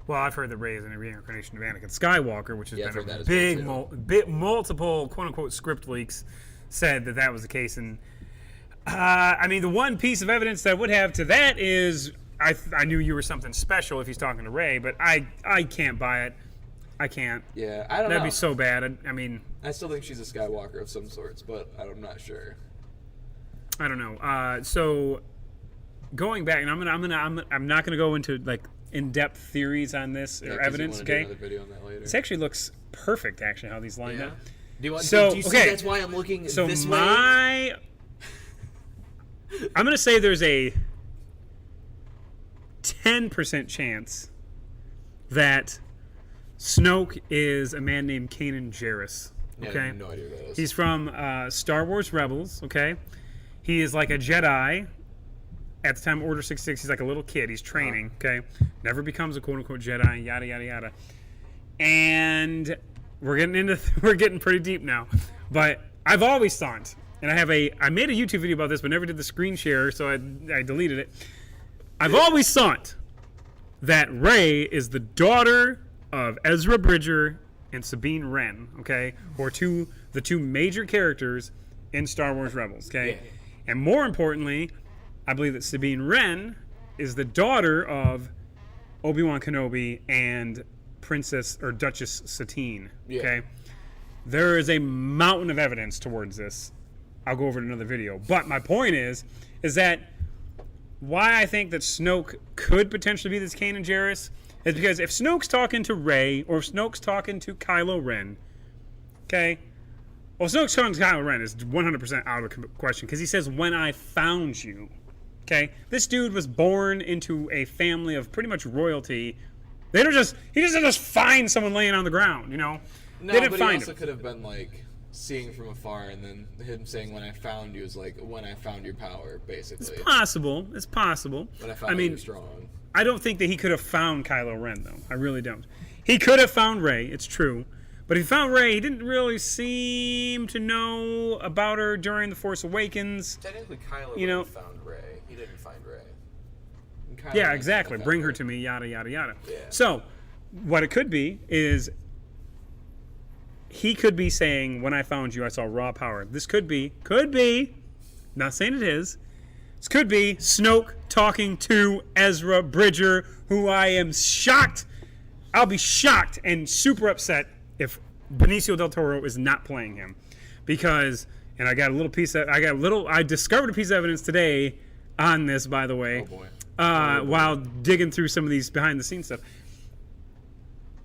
Well, I've heard that Rey is a reincarnation of Anakin Skywalker, which has been a big, multiple quote-unquote script leaks said that was the case. And, I mean, the one piece of evidence that I would have to that is I knew you were something special if he's talking to Rey, but I can't buy it. I can't. Yeah, I don't know. That'd be so bad. I mean, I still think she's a Skywalker of some sorts, but I'm not sure. I don't know. So going back, and I'm not gonna go into in-depth theories on this or evidence. Okay. Do another video on that later. This actually looks perfect. Actually, how these line up. Do you see that's why I'm looking this way? I'm gonna say there's a 10% chance that Snoke is a man named Kanan Jarrus. Okay, yeah, I have no idea who that is. He's from Star Wars Rebels. Okay, he is like a Jedi. At the time of Order 66, he's like a little kid. He's training. Okay, never becomes a quote unquote Jedi. Yada yada yada. And we're getting pretty deep now. But I've always thought, and I made a YouTube video about this, but never did the screen share, so I deleted it. I've always thought that Rey is the daughter of Ezra Bridger and Sabine Wren, okay, who are the two major characters in Star Wars Rebels, okay? Yeah. And more importantly, I believe that Sabine Wren is the daughter of Obi-Wan Kenobi and Princess or Duchess Satine, okay? There is a mountain of evidence towards this. I'll go over it in another video. But my point is that why I think that Snoke could potentially be this Kanan Jarrus is because if Snoke's talking to Rey or if Snoke's talking to Kylo Ren, okay? Well, Snoke's talking to Kylo Ren is 100% out of the question because he says, when I found you, Okay, this dude was born into a family of pretty much royalty. He doesn't just find someone laying on the ground, you know. No, they didn't but find he also him. could have been like seeing from afar, and then him saying, "When I found you," is like when I found your power, basically. It's possible. It's possible. When I found you strong. I don't think that he could have found Kylo Ren, though. I really don't. He could have found Rey. It's true. But if he found Rey, he didn't really seem to know about her during The Force Awakens. Technically, Kylo Ren found Rey. He didn't find Rey. Yeah, exactly. Bring her to me, yada, yada, yada. Yeah. So, what it could be is he could be saying, when I found you, I saw raw power. This could be, not saying it is, this could be Snoke talking to Ezra Bridger, who I am shocked. I'll be shocked and super upset if Benicio del Toro is not playing him. Because, and I discovered a piece of evidence today on this, by the way. Oh boy. While digging through some of these behind the scenes stuff.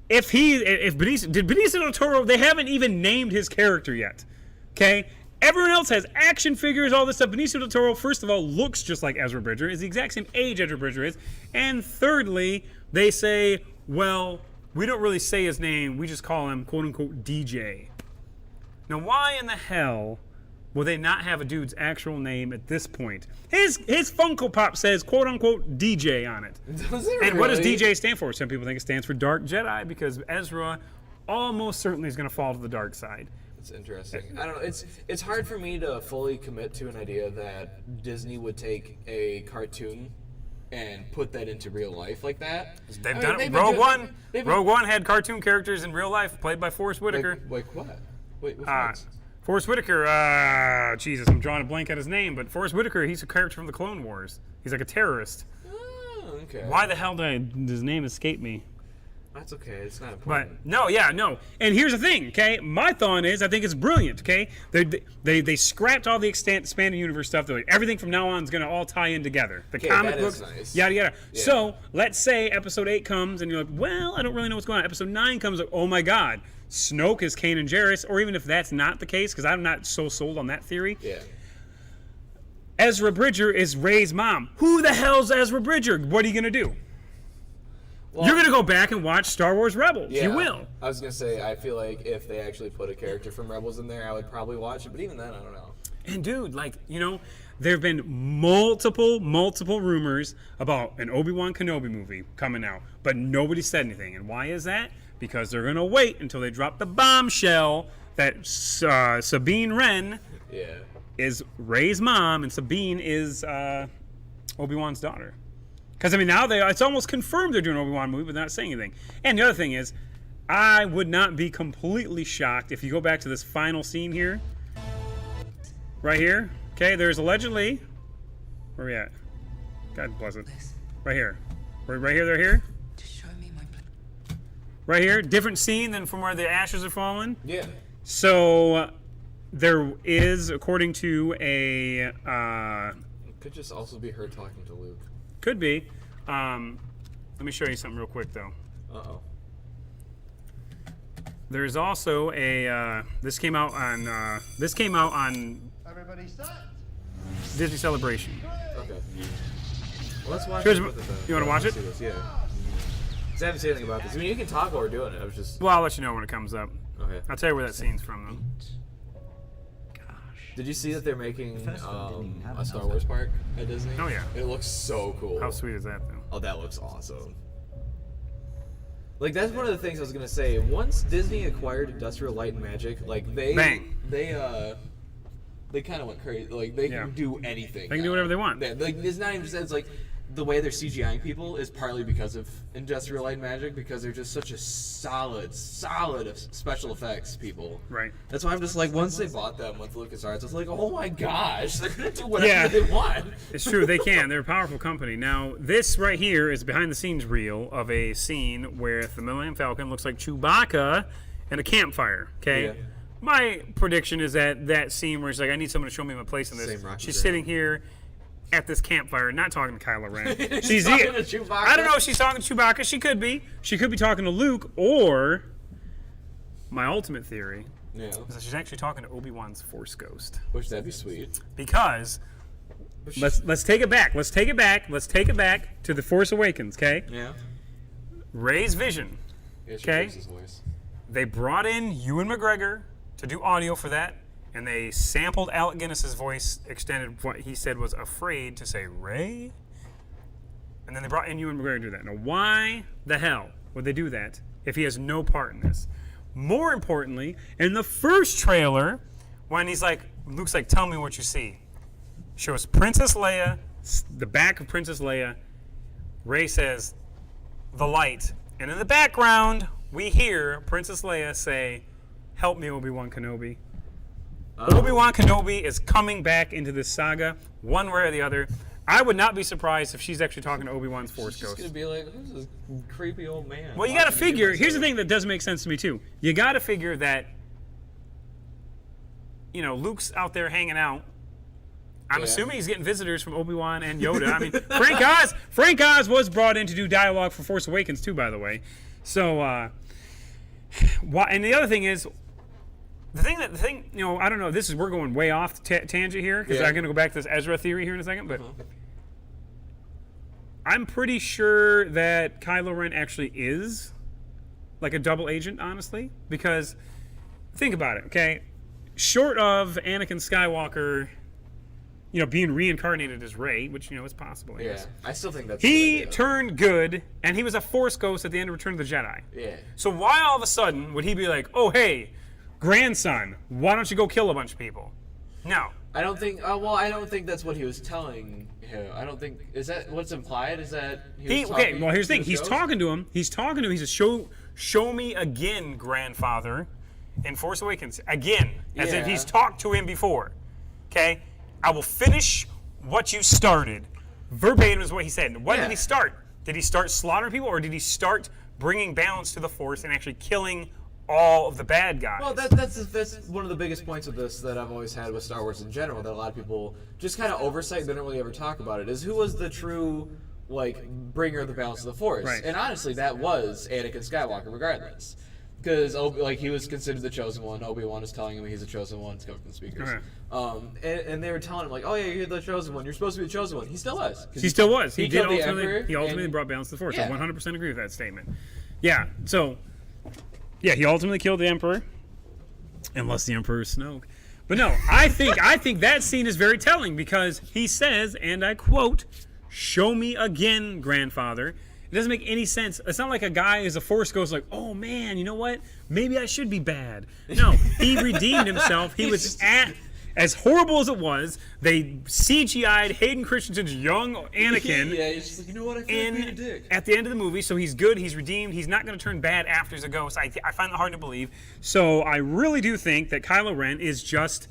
Did Benicio del Toro, they haven't even named his character yet. Okay? Everyone else has action figures, all this stuff. Benicio del Toro, first of all, looks just like Ezra Bridger, is the exact same age Ezra Bridger is. And thirdly, they say, well, we don't really say his name, we just call him quote unquote DJ. Now why in the hell will they not have a dude's actual name at this point? His Funko Pop says quote unquote DJ on it. Does it And what does really? DJ stand for? Some people think it stands for Dark Jedi because Ezra almost certainly is going to fall to the dark side. It's interesting. I don't know. It's hard for me to fully commit to an idea that Disney would take a cartoon and put that into real life like that. They've done it. Rogue One had cartoon characters in real life played by Forrest Whitaker. Like what? Wait, which ones? Forrest Whitaker, Jesus, I'm drawing a blank at his name, but Forrest Whitaker, he's a character from the Clone Wars. He's like a terrorist. Oh, okay. Why the hell did his name escape me? That's okay. It's not But important. no. And here's the thing, okay? My thought is, I think it's brilliant, okay? They scrapped all the expanded universe stuff. They're like, everything from now on is going to all tie in together. The comic that books, is nice. yada yada. Yeah. So let's say Episode 8 comes, and you're like, well, I don't really know what's going on. Episode 9 comes, like, oh my God, Snoke is Kanan Jarrus, or even if that's not the case, because I'm not so sold on that theory. Yeah. Ezra Bridger is Rey's mom. Who the hell's Ezra Bridger? What are you going to do? Well, You're going to go back and watch Star Wars Rebels. yeah, You will. I was gonna say I feel like if they actually put a character from Rebels in there, I would probably watch it. But even then, I don't know. And dude, like, there have been multiple rumors about an Obi-Wan Kenobi movie coming out, but nobody said anything. And why is that? Because they're going to wait until they drop the bombshell that Sabine Wren Yeah. is Rey's mom and Sabine is Obi-Wan's daughter. Because, I mean, now it's almost confirmed they're doing an Obi-Wan movie, but they're not saying anything. And the other thing is, I would not be completely shocked if you go back to this final scene here. Right here. Okay, there's allegedly... Where are we at? God bless it. Right here. Right here, they're here. To show me my place. Right here. Different scene than from where the ashes are falling. Yeah. So, there is, according to a... It could just also be her talking to Luke. Could be. Let me show you something real quick, though. Uh-oh. There's also a... This came out on Everybody stop. Disney Celebration. Okay. Well, let's watch Here's- it. with the- you wanna watch it? see this, yeah. 'Cause I haven't seen anything about this. I mean, you can talk while we're doing it. I was just... Well, I'll let you know when it comes up. Okay. I'll tell you where that scene's from, though. Did you see that they're making a Star Wars park at Disney? Oh, yeah. It looks so cool. How sweet is that, though? Oh, that looks awesome. Like, that's one of the things I was gonna say. Once Disney acquired Industrial Light and Magic, like they kind of went crazy. Like they Yeah. can do anything. They can do whatever they want. Like it's not even just it's like the way they're CGIing people is partly because of Industrial Light and Magic because they're just such a solid special effects people. Right. That's why I'm just like once they bought them with LucasArts, it's like oh my gosh, they're gonna do whatever Yeah. they want. It's true, they can. They're a powerful company. Now, this right here is behind the scenes reel of a scene where the Millennium Falcon looks like Chewbacca and a campfire. Okay. Yeah. My prediction is that scene where she's like, I need someone to show me my place in this. Same Rocky She's Ground. sitting here at this campfire, not talking to Kylo Ren. She's talking to Chewbacca. I don't know if she's talking to Chewbacca. She could be. She could be talking to Luke, or my ultimate theory Yeah. is that she's actually talking to Obi-Wan's Force Ghost. Which that'd be sweet. Because let's take it back. Let's take it back. Let's take it back to the Force Awakens. Okay. Yeah. Rey's vision. Yeah, she Okay. raised his voice. They brought in Ewan McGregor to do audio for that, and they sampled Alec Guinness's voice, extended what he said was afraid to say Rey. And then they brought in Ewan McGregor to do that. Now, why the hell would they do that if he has no part in this? More importantly, in the first trailer, when Luke's like, tell me what you see. Shows Princess Leia, the back of Princess Leia. Rey says, the light. And in the background, we hear Princess Leia say, help me, Obi-Wan Kenobi. Obi-Wan Kenobi is coming back into this saga, one way or the other. I would not be surprised if she's actually talking to Obi-Wan's Force She's Ghost. just gonna be like, who's this creepy old man? Well, you got to figure. Here's the thing that does make sense to me too. You got to figure that, Luke's out there hanging out. I'm assuming he's getting visitors from Obi-Wan and Yoda. I mean, Frank Oz was brought in to do dialogue for Force Awakens too, by the way. So, and the other thing is, I don't know. We're going way off tangent here because I'm going to go back to this Ezra theory here in a second, but. I'm pretty sure that Kylo Ren actually is like a double agent, honestly, because think about it, okay? Short of Anakin Skywalker, being reincarnated as Rey, which, is possible, I guess. I still think that's He turned good, and he was a Force ghost at the end of Return of the Jedi. Yeah. So why all of a sudden would he be like, oh, hey, grandson, why don't you go kill a bunch of people? No. I don't think. I don't think that's what he was telling him. I don't think. Is that what's implied? Is that he was talking Well, here's the thing. to He's Ghost? talking to him. He says, "Show me again, grandfather," in Force Awakens again, as if he's talked to him before. Okay, I will finish what you started. Verbatim is what he said. What did he start? Did he start slaughtering people, or did he start bringing balance to the Force and actually killing all of the bad guys? Well, that's one of the biggest points of this that I've always had with Star Wars in general, that a lot of people just kind of oversight. They don't really ever talk about it. Is who was the true bringer of the balance of the Force? Right. And honestly, that was Anakin Skywalker, regardless, because he was considered the chosen one. Obi-Wan is telling him he's the chosen one. It's coming from the speakers. Okay. And they were telling him oh yeah, you're the chosen one. You're supposed to be the chosen one. He still was. He still was. He killed the Emperor, ultimately and- brought balance to the Force. Yeah. I 100% agree with that statement. Yeah. So. Yeah, he ultimately killed the Emperor, unless the Emperor is Snoke. But no, I think that scene is very telling because he says, and I quote, "Show me again, grandfather." It doesn't make any sense. It's not like a guy is a Force ghost like, "Oh man, you know what? Maybe I should be bad." No, he redeemed himself. He was as horrible as it was. They CGI'd Hayden Christensen's young Anakin. Yeah, he's just like, you know what? I feel like being a dick. At the end of the movie, so he's good, he's redeemed, he's not going to turn bad after he's a ghost. I find that hard to believe. So I really do think that Kylo Ren is just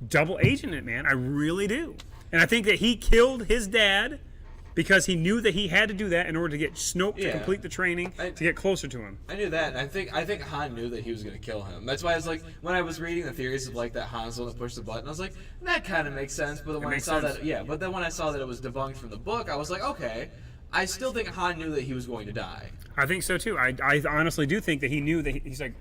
double agent it, man. I really do. And I think that he killed his dad because he knew that he had to do that in order to get Snoke to complete the training to get closer to him. I knew that, and I think Han knew that he was going to kill him. That's why I was like, when I was reading the theories of that Han's the one that pushed the button, I was like, that kind of makes sense. But then when I saw that it was debunked from the book, I was like, okay. I still think Han knew that he was going to die. I think so too. I honestly do think that he knew that he's like,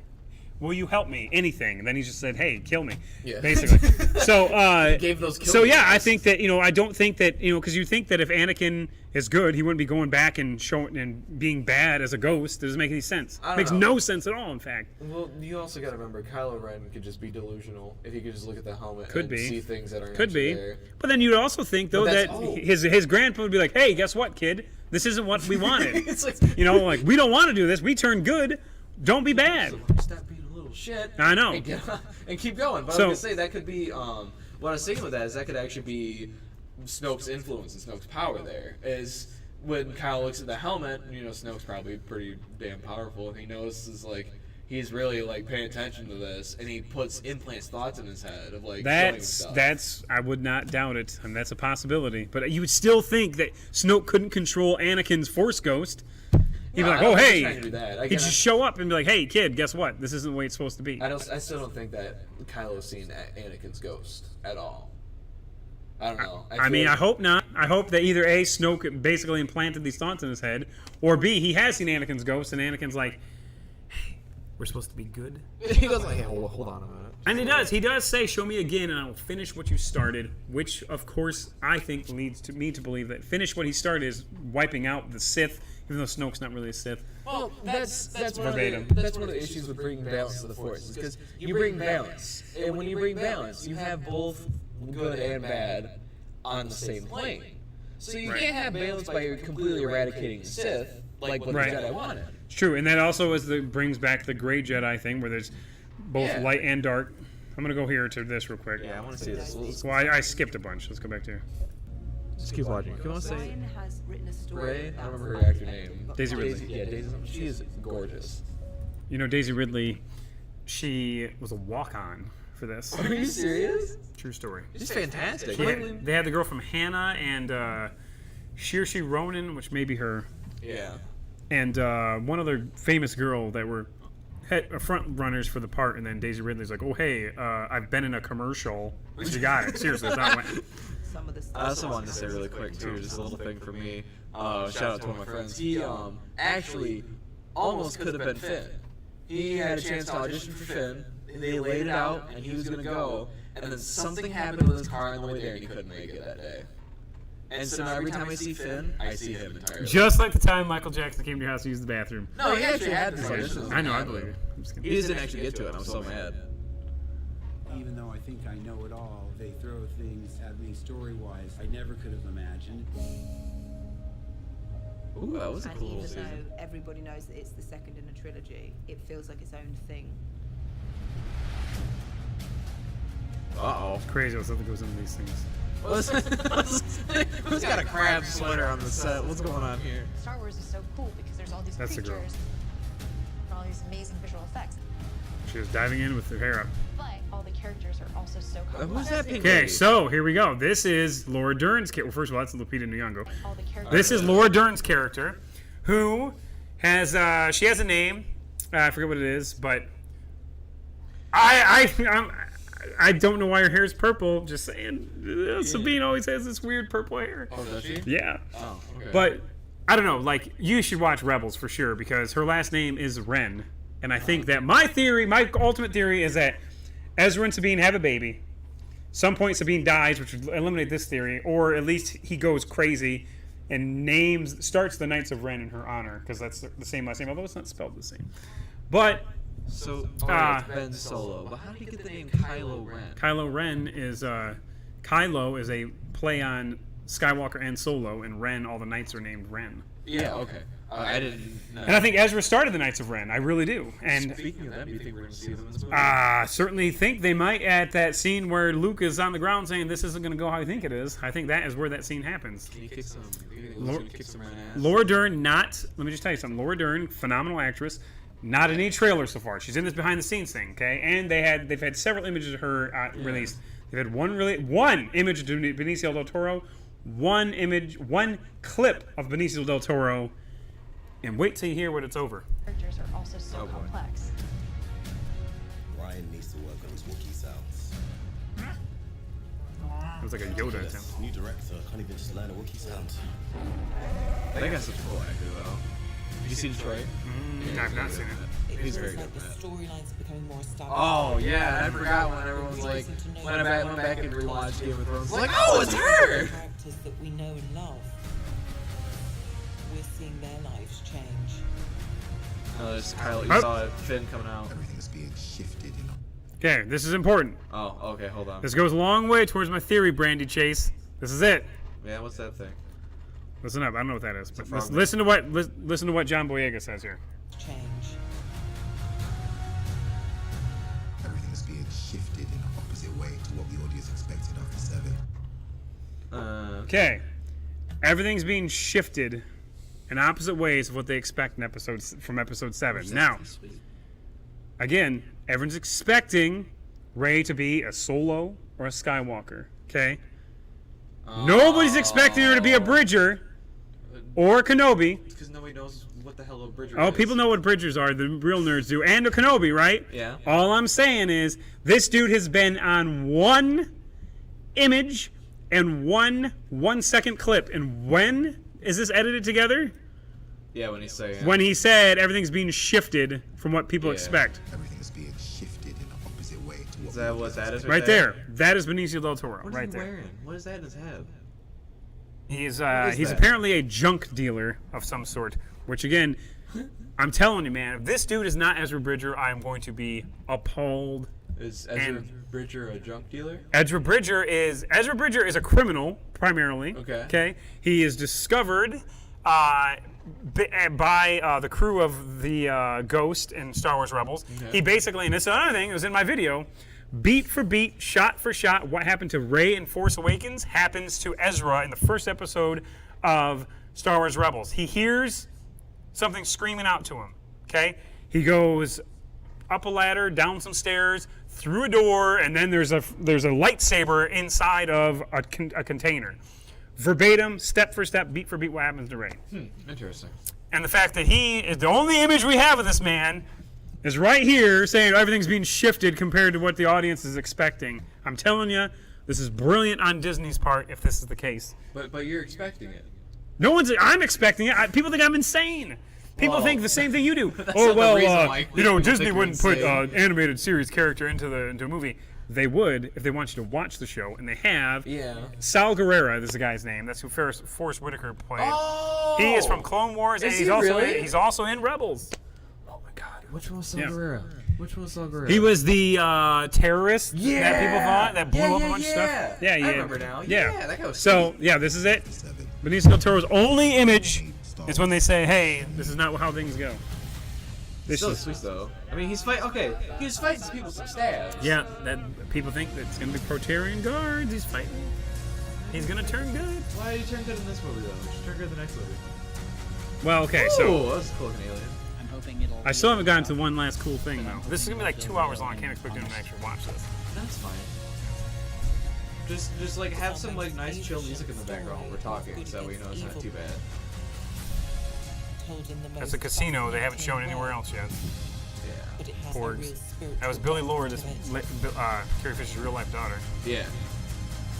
will you help me? Anything. And then he just said, hey, kill me. Yeah. Basically. So, gave those kill so yeah, commands. I think that, I don't think that, because you think that if Anakin is good, he wouldn't be going back and showing and being bad as a ghost. It doesn't make any sense. Makes no sense at all, in fact. Well, you also got to remember, Kylo Ren could just be delusional if he could just look at the helmet Could and be. see things that aren't Could be. there. But then you'd also think, though, But that that's his grandpa would be like, hey, guess what, kid? This isn't what we wanted. It's like, we don't want to do this. We turned good. Don't be bad. stop being a little shit. I know. And keep going. But I was going to say, that could be, what I was thinking with that is that could actually be Snoke's influence and Snoke's power there. Is when Kyle looks at the helmet, Snoke's probably pretty damn powerful, and he knows he's really paying attention to this, and he implants thoughts in his head of showing himself. That's I would not doubt it, and that's a possibility. But you would still think that Snoke couldn't control Anakin's Force ghost. He'd be like, "Oh, hey!" He'd just show up and be like, "Hey, kid, guess what? This isn't the way it's supposed to be." I still don't think that Kylo's seen Anakin's ghost at all. I don't know. I hope not. I hope that either A, Snoke basically implanted these thoughts in his head, or B, he has seen Anakin's ghost, and Anakin's like, "Hey, we're supposed to be good." He goes like, "Hey, hold on a minute." And he does say, "Show me again, and I will finish what you started." Which, of course, I think leads to me to believe that finish what he started is wiping out the Sith, even though Snoke's not really a Sith. Well, that's one of the issues with bringing balance to the Force, is because you bring balance, and when you bring balance, you have both good and bad on the same plane. So you can't have balance by completely eradicating the Sith, like what the Jedi wanted. It's true, and that also brings back the Gray Jedi thing, where there's both light and dark. I'm gonna go here to this real quick. Yeah, I want to see this. Well, I skipped a bunch. Let's go back to here. Just keep watching. Can I say Ryan has written a story. Ray? I don't remember her actor name. Daisy Ridley. Yeah, Daisy. She is gorgeous. You know, Daisy Ridley, she was a walk-on for this. Are you serious? True story. She's fantastic. They had the girl from Hannah and Saoirse Ronan, which may be her, Yeah. and one other famous girl that were front runners for the part. And then Daisy Ridley's like, "Oh hey, I've been in a commercial." You got it. Seriously, it's not. Some of the I also wanted to say really quick too, just a little thing for me. Shout out to one of my friends. He actually almost could have been Finn. He had a chance to audition for Finn. They laid it out, and he was gonna go. And then something happened with his car on the way there, and he couldn't make it that day. And so now every time I see Finn, I see him entirely. Just like the time Michael Jackson came to your house to use the bathroom. No, he actually had this audition. I know, I believe you. I'm just kidding. He just didn't actually get to it. I'm so mad. Even though I think I know it all, they throw things at me story-wise I never could have imagined. Ooh, that was a And cool even season. though everybody knows that it's the second in a trilogy, it feels like its own thing. Uh-oh. It's crazy what something goes into these things. Who's got a crab sweater on the set? What's going on here? Star Wars is so cool because there's all these That's the girl. creatures and all these amazing visual effects. She was diving in with her hair up. But all the characters are also so complex. Who's that pink Okay, lady? so here we go. This is Laura Dern's character. Well, first of all, that's Lupita Nyong'o. All the characters. This is Laura Dern's character, who has she has a name. I forget what it is, but I don't know why her hair is purple. Just saying, Sabine always has this weird purple hair. Oh, does she? Yeah, Oh, okay. but I don't know. Like, you should watch Rebels for sure, because her last name is Wren, and I think that my ultimate theory is that Ezra and Sabine have a baby. Some point Sabine dies, which would eliminate this theory, or at least he goes crazy and starts the Knights of Ren in her honor, because that's the same last name, although it's not spelled the same. But So, it's Ben Solo. But how did he get the name Kylo Ren? Kylo Ren is Kylo is a play on Skywalker and Solo, and Ren, all the knights are named Ren. Yeah, okay. I didn't know. And I think Ezra started the Knights of Ren. I really do. And Speaking of that, do you think we're going to see them in this movie? certainly think they might at that scene where Luke is on the ground saying this isn't going to go how you think it is. I think that is where that scene happens. Can you kick some? Kick some right ass? Laura Dern, let me just tell you something. Laura Dern, phenomenal actress. Not in any trailer so far. She's in this behind the scenes thing, okay? And they've had several images of her released. They've had one image of Benicio del Toro, one clip of Benicio del Toro, and wait till you hear what it's over. Characters are also so Oh, boy. complex. Ryan needs to work on his Wookiee sounds. It was like a Yoda attempt. This new director can't even just learn a Wookiee sound. That guy's such a cool actor, though. Did you see Detroit? I've not seen it. He's very good. The storylines are becoming more established. Oh, yeah, I forgot when everyone was like, when I went back and rewatched Game of Thrones, like, oh, it's her! Characters that we know and love. We're seeing their lives change. No, there's Kylo. You saw Finn coming out. Everything is being shifted in. Okay, this is important. Oh, okay, hold on. This goes a long way towards my theory, Brandy Chase. This is it. Yeah, what's that thing? Listen up. I don't know what that is, but frog listen to what John Boyega says here. Change. Everything is being shifted in an opposite way to what the audience expected after 7. Okay, everything's being shifted in opposite ways of what they expect in from episode 7. Now, again, everyone's expecting Rey to be a Solo or a Skywalker. Okay, nobody's expecting her to be a Bridger or a Kenobi. Because nobody knows what the hell a Bridger is. Oh, people know what Bridgers are. The real nerds do, and a Kenobi, right? Yeah. All I'm saying is this dude has been on one image and one 1 second clip. And when is this edited together? Yeah, when he's saying. When he said everything's being shifted from what people Yeah. expect. Everything is being shifted in an opposite way to Is that what that is? Right there. That is Benicio del Toro. What is right he there. wearing? What is that in his head? He's is he's that? apparently a junk dealer of some sort. Which again, I'm telling you, man, if this dude is not Ezra Bridger, I am going to be appalled. Is Ezra Bridger a junk dealer? Ezra Bridger is a criminal primarily. Okay. Okay. He is discovered by the crew of the Ghost in Star Wars Rebels. Okay. He basically, and this is another thing, it was in my video, beat for beat, shot for shot, what happened to Rey in Force Awakens happens to Ezra in the first episode of Star Wars Rebels. He hears something screaming out to him. Okay. He goes up a ladder, down some stairs, through a door, and then there's a lightsaber inside of a container. Verbatim, step for step, beat for beat, what happens to Rey. Interesting. And the fact that he is the only image we have of this man is right here saying everything's being shifted compared to what the audience is expecting. I'm telling you, this is brilliant on Disney's part if this is the case. But you're expecting it. I'm expecting it. People think I'm insane. People think the same thing you do. not the reason why people Disney think wouldn't you're put insane. animated series character into a movie. They would if they want you to watch the show, and they have. Yeah. Sal Guerrera, this is the guy's name. That's who Forrest Whitaker played. Oh! He is from Clone Wars, and Is he's he also really? he's also in Rebels. Oh my God. Which one was Saw Yeah. Gerrera? Which one was Saw Gerrera? He was the terrorist that people thought that blew up a bunch of stuff. Yeah, Yeah, I remember now. Yeah, that guy was So yeah, this is it. 7. Benicio del Toro's only image is when they say, "Hey, this is not how things go." This still is sweet though. I mean, he's fighting people some stabs. yeah. That people think that it's gonna be Praetorian guards. He's fighting. He's gonna turn good. Why did he turn good in this movie though? He should turn good in the next movie. Well, okay, Ooh, so that was cool looking alien. I'm hoping it'll. I still haven't gotten to one last cool thing though. This is gonna be like 2 hours long. I can't expect anyone to actually watch this. That's fine. Just like have some like nice chill music in the background while we're talking, so we know it's not too bad. That's a casino they haven't shown anywhere else yet. Yeah. But it has no real Porgs. spiritual That was Billy Lord, this connection. Carrie Fisher's real life daughter. Yeah.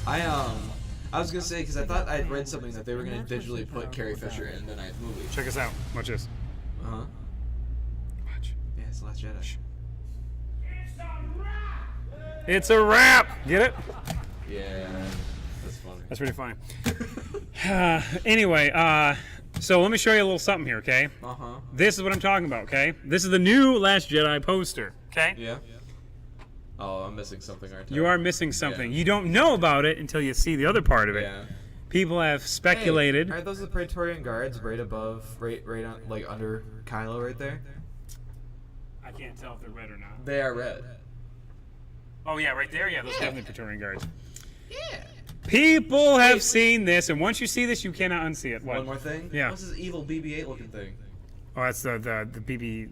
I was gonna say because I thought I'd read something that they were gonna digitally put Carrie Fisher in the ninth movie. Check us out. Watch this. Uh huh. Watch. Yeah, it's the Last Jedi. It's a wrap. Get it? Yeah. That's funny. That's pretty funny. Anyway, so let me show you a little something here, okay? Uh huh. This is what I'm talking about, okay? This is the new Last Jedi poster, okay? Yeah. Oh, I'm missing something, aren't I? You are missing something. Yeah. You don't know about it until you see the other part of it. Yeah. People have speculated. Hey, aren't those the Praetorian guards right above, right on, like under Kylo right there? I can't tell if they're red or not. They are red. Oh yeah, right there. Yeah, those Yeah. definitely Praetorian guards. Yeah. People have Wait. seen this, and once you see this, you cannot unsee it. What? One more thing. Yeah. What's this evil BB-8 looking thing? Oh, that's the BB.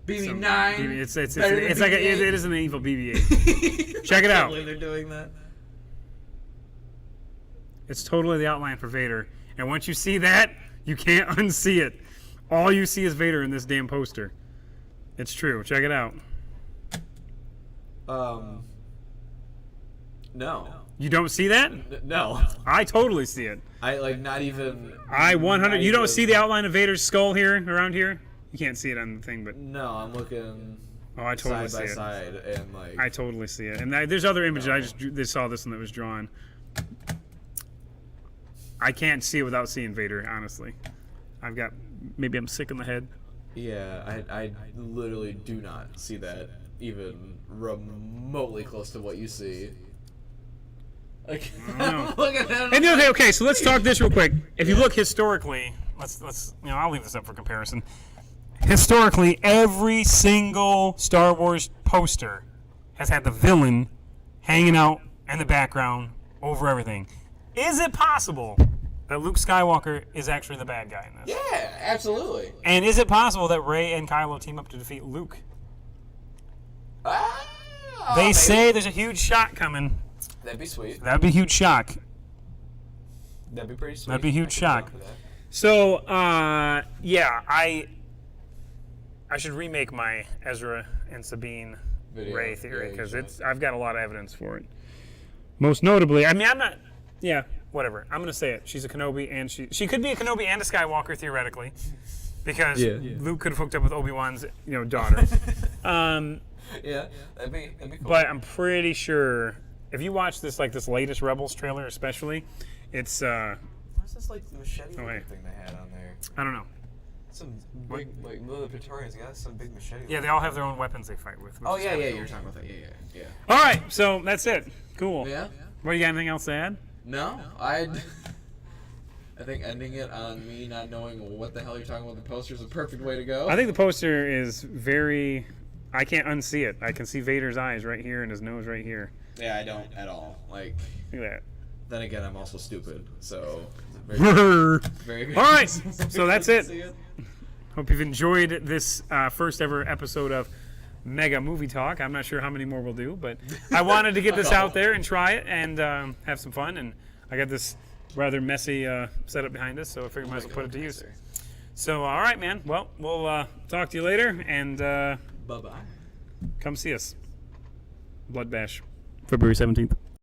BB-9. It's Better than like BB-8. it is an evil BB-8. Check it I out. can't believe they're doing that. It's totally the outline for Vader, and once you see that, you can't unsee it. All you see is Vader in this damn poster. It's true. Check it out. No. You don't see that? No. I totally see it. I like not even. I 100. not You don't even- see the outline of Vader's skull here around here. You can't see it on the thing, but No, I'm looking oh, I totally side by see it. side and like. I totally see it. And there's other images. I just saw this one that was drawn. I can't see it without seeing Vader. Honestly, maybe I'm sick in the head. Yeah, I literally do not see that even remotely close to what you see. Like, know. look at that. And the other thing, okay, so let's talk this real quick. If you look historically, let's I'll leave this up for comparison. Historically, every single Star Wars poster has had the villain hanging out in the background over everything. Is it possible that Luke Skywalker is actually the bad guy in this? Yeah, absolutely. And is it possible that Rey and Kylo team up to defeat Luke? They Maybe. say there's a huge shock coming. That'd be sweet. That'd be a huge shock. That'd be pretty sweet. That'd be a huge I could shock. go for that. So, yeah, I should remake my Ezra and Sabine Video. Rey theory Yeah, you because I've got a lot of evidence for it. Most notably, I mean, I'm not. Yeah, whatever. I'm gonna say it. She's a Kenobi, and she could be a Kenobi and a Skywalker theoretically. because Yeah. Luke could have hooked up with Obi-Wan's daughter. Yeah, that'd be cool. But I'm pretty sure if you watch this latest Rebels trailer, especially, it's What's this machete wait. thing they had on there? I don't know. Some big the Praetorians got some big machete. Yeah, they all have their own weapons they fight with. Oh yeah, you were talking about that. Yeah. All right, so that's it. Cool. Yeah. What, you got anything else to add? No, I think ending it on me not knowing what the hell you're talking about the poster is a perfect way to go. I think the poster is very. I can't unsee it. I can see Vader's eyes right here and his nose right here. Yeah, I don't at all. Like, Look at then again, I'm also stupid, so that. very good. All right, so that's it. Hope you've enjoyed this first ever episode of Megga Movie Talk. I'm not sure how many more we'll do, but I wanted to get this out there and try it and have some fun. And I got this rather messy setup behind us, so I figured I might as well put it to use. So, all right, man. Well, we'll talk to you later, and Bye-bye. come see us. Blood Bash, February 17th.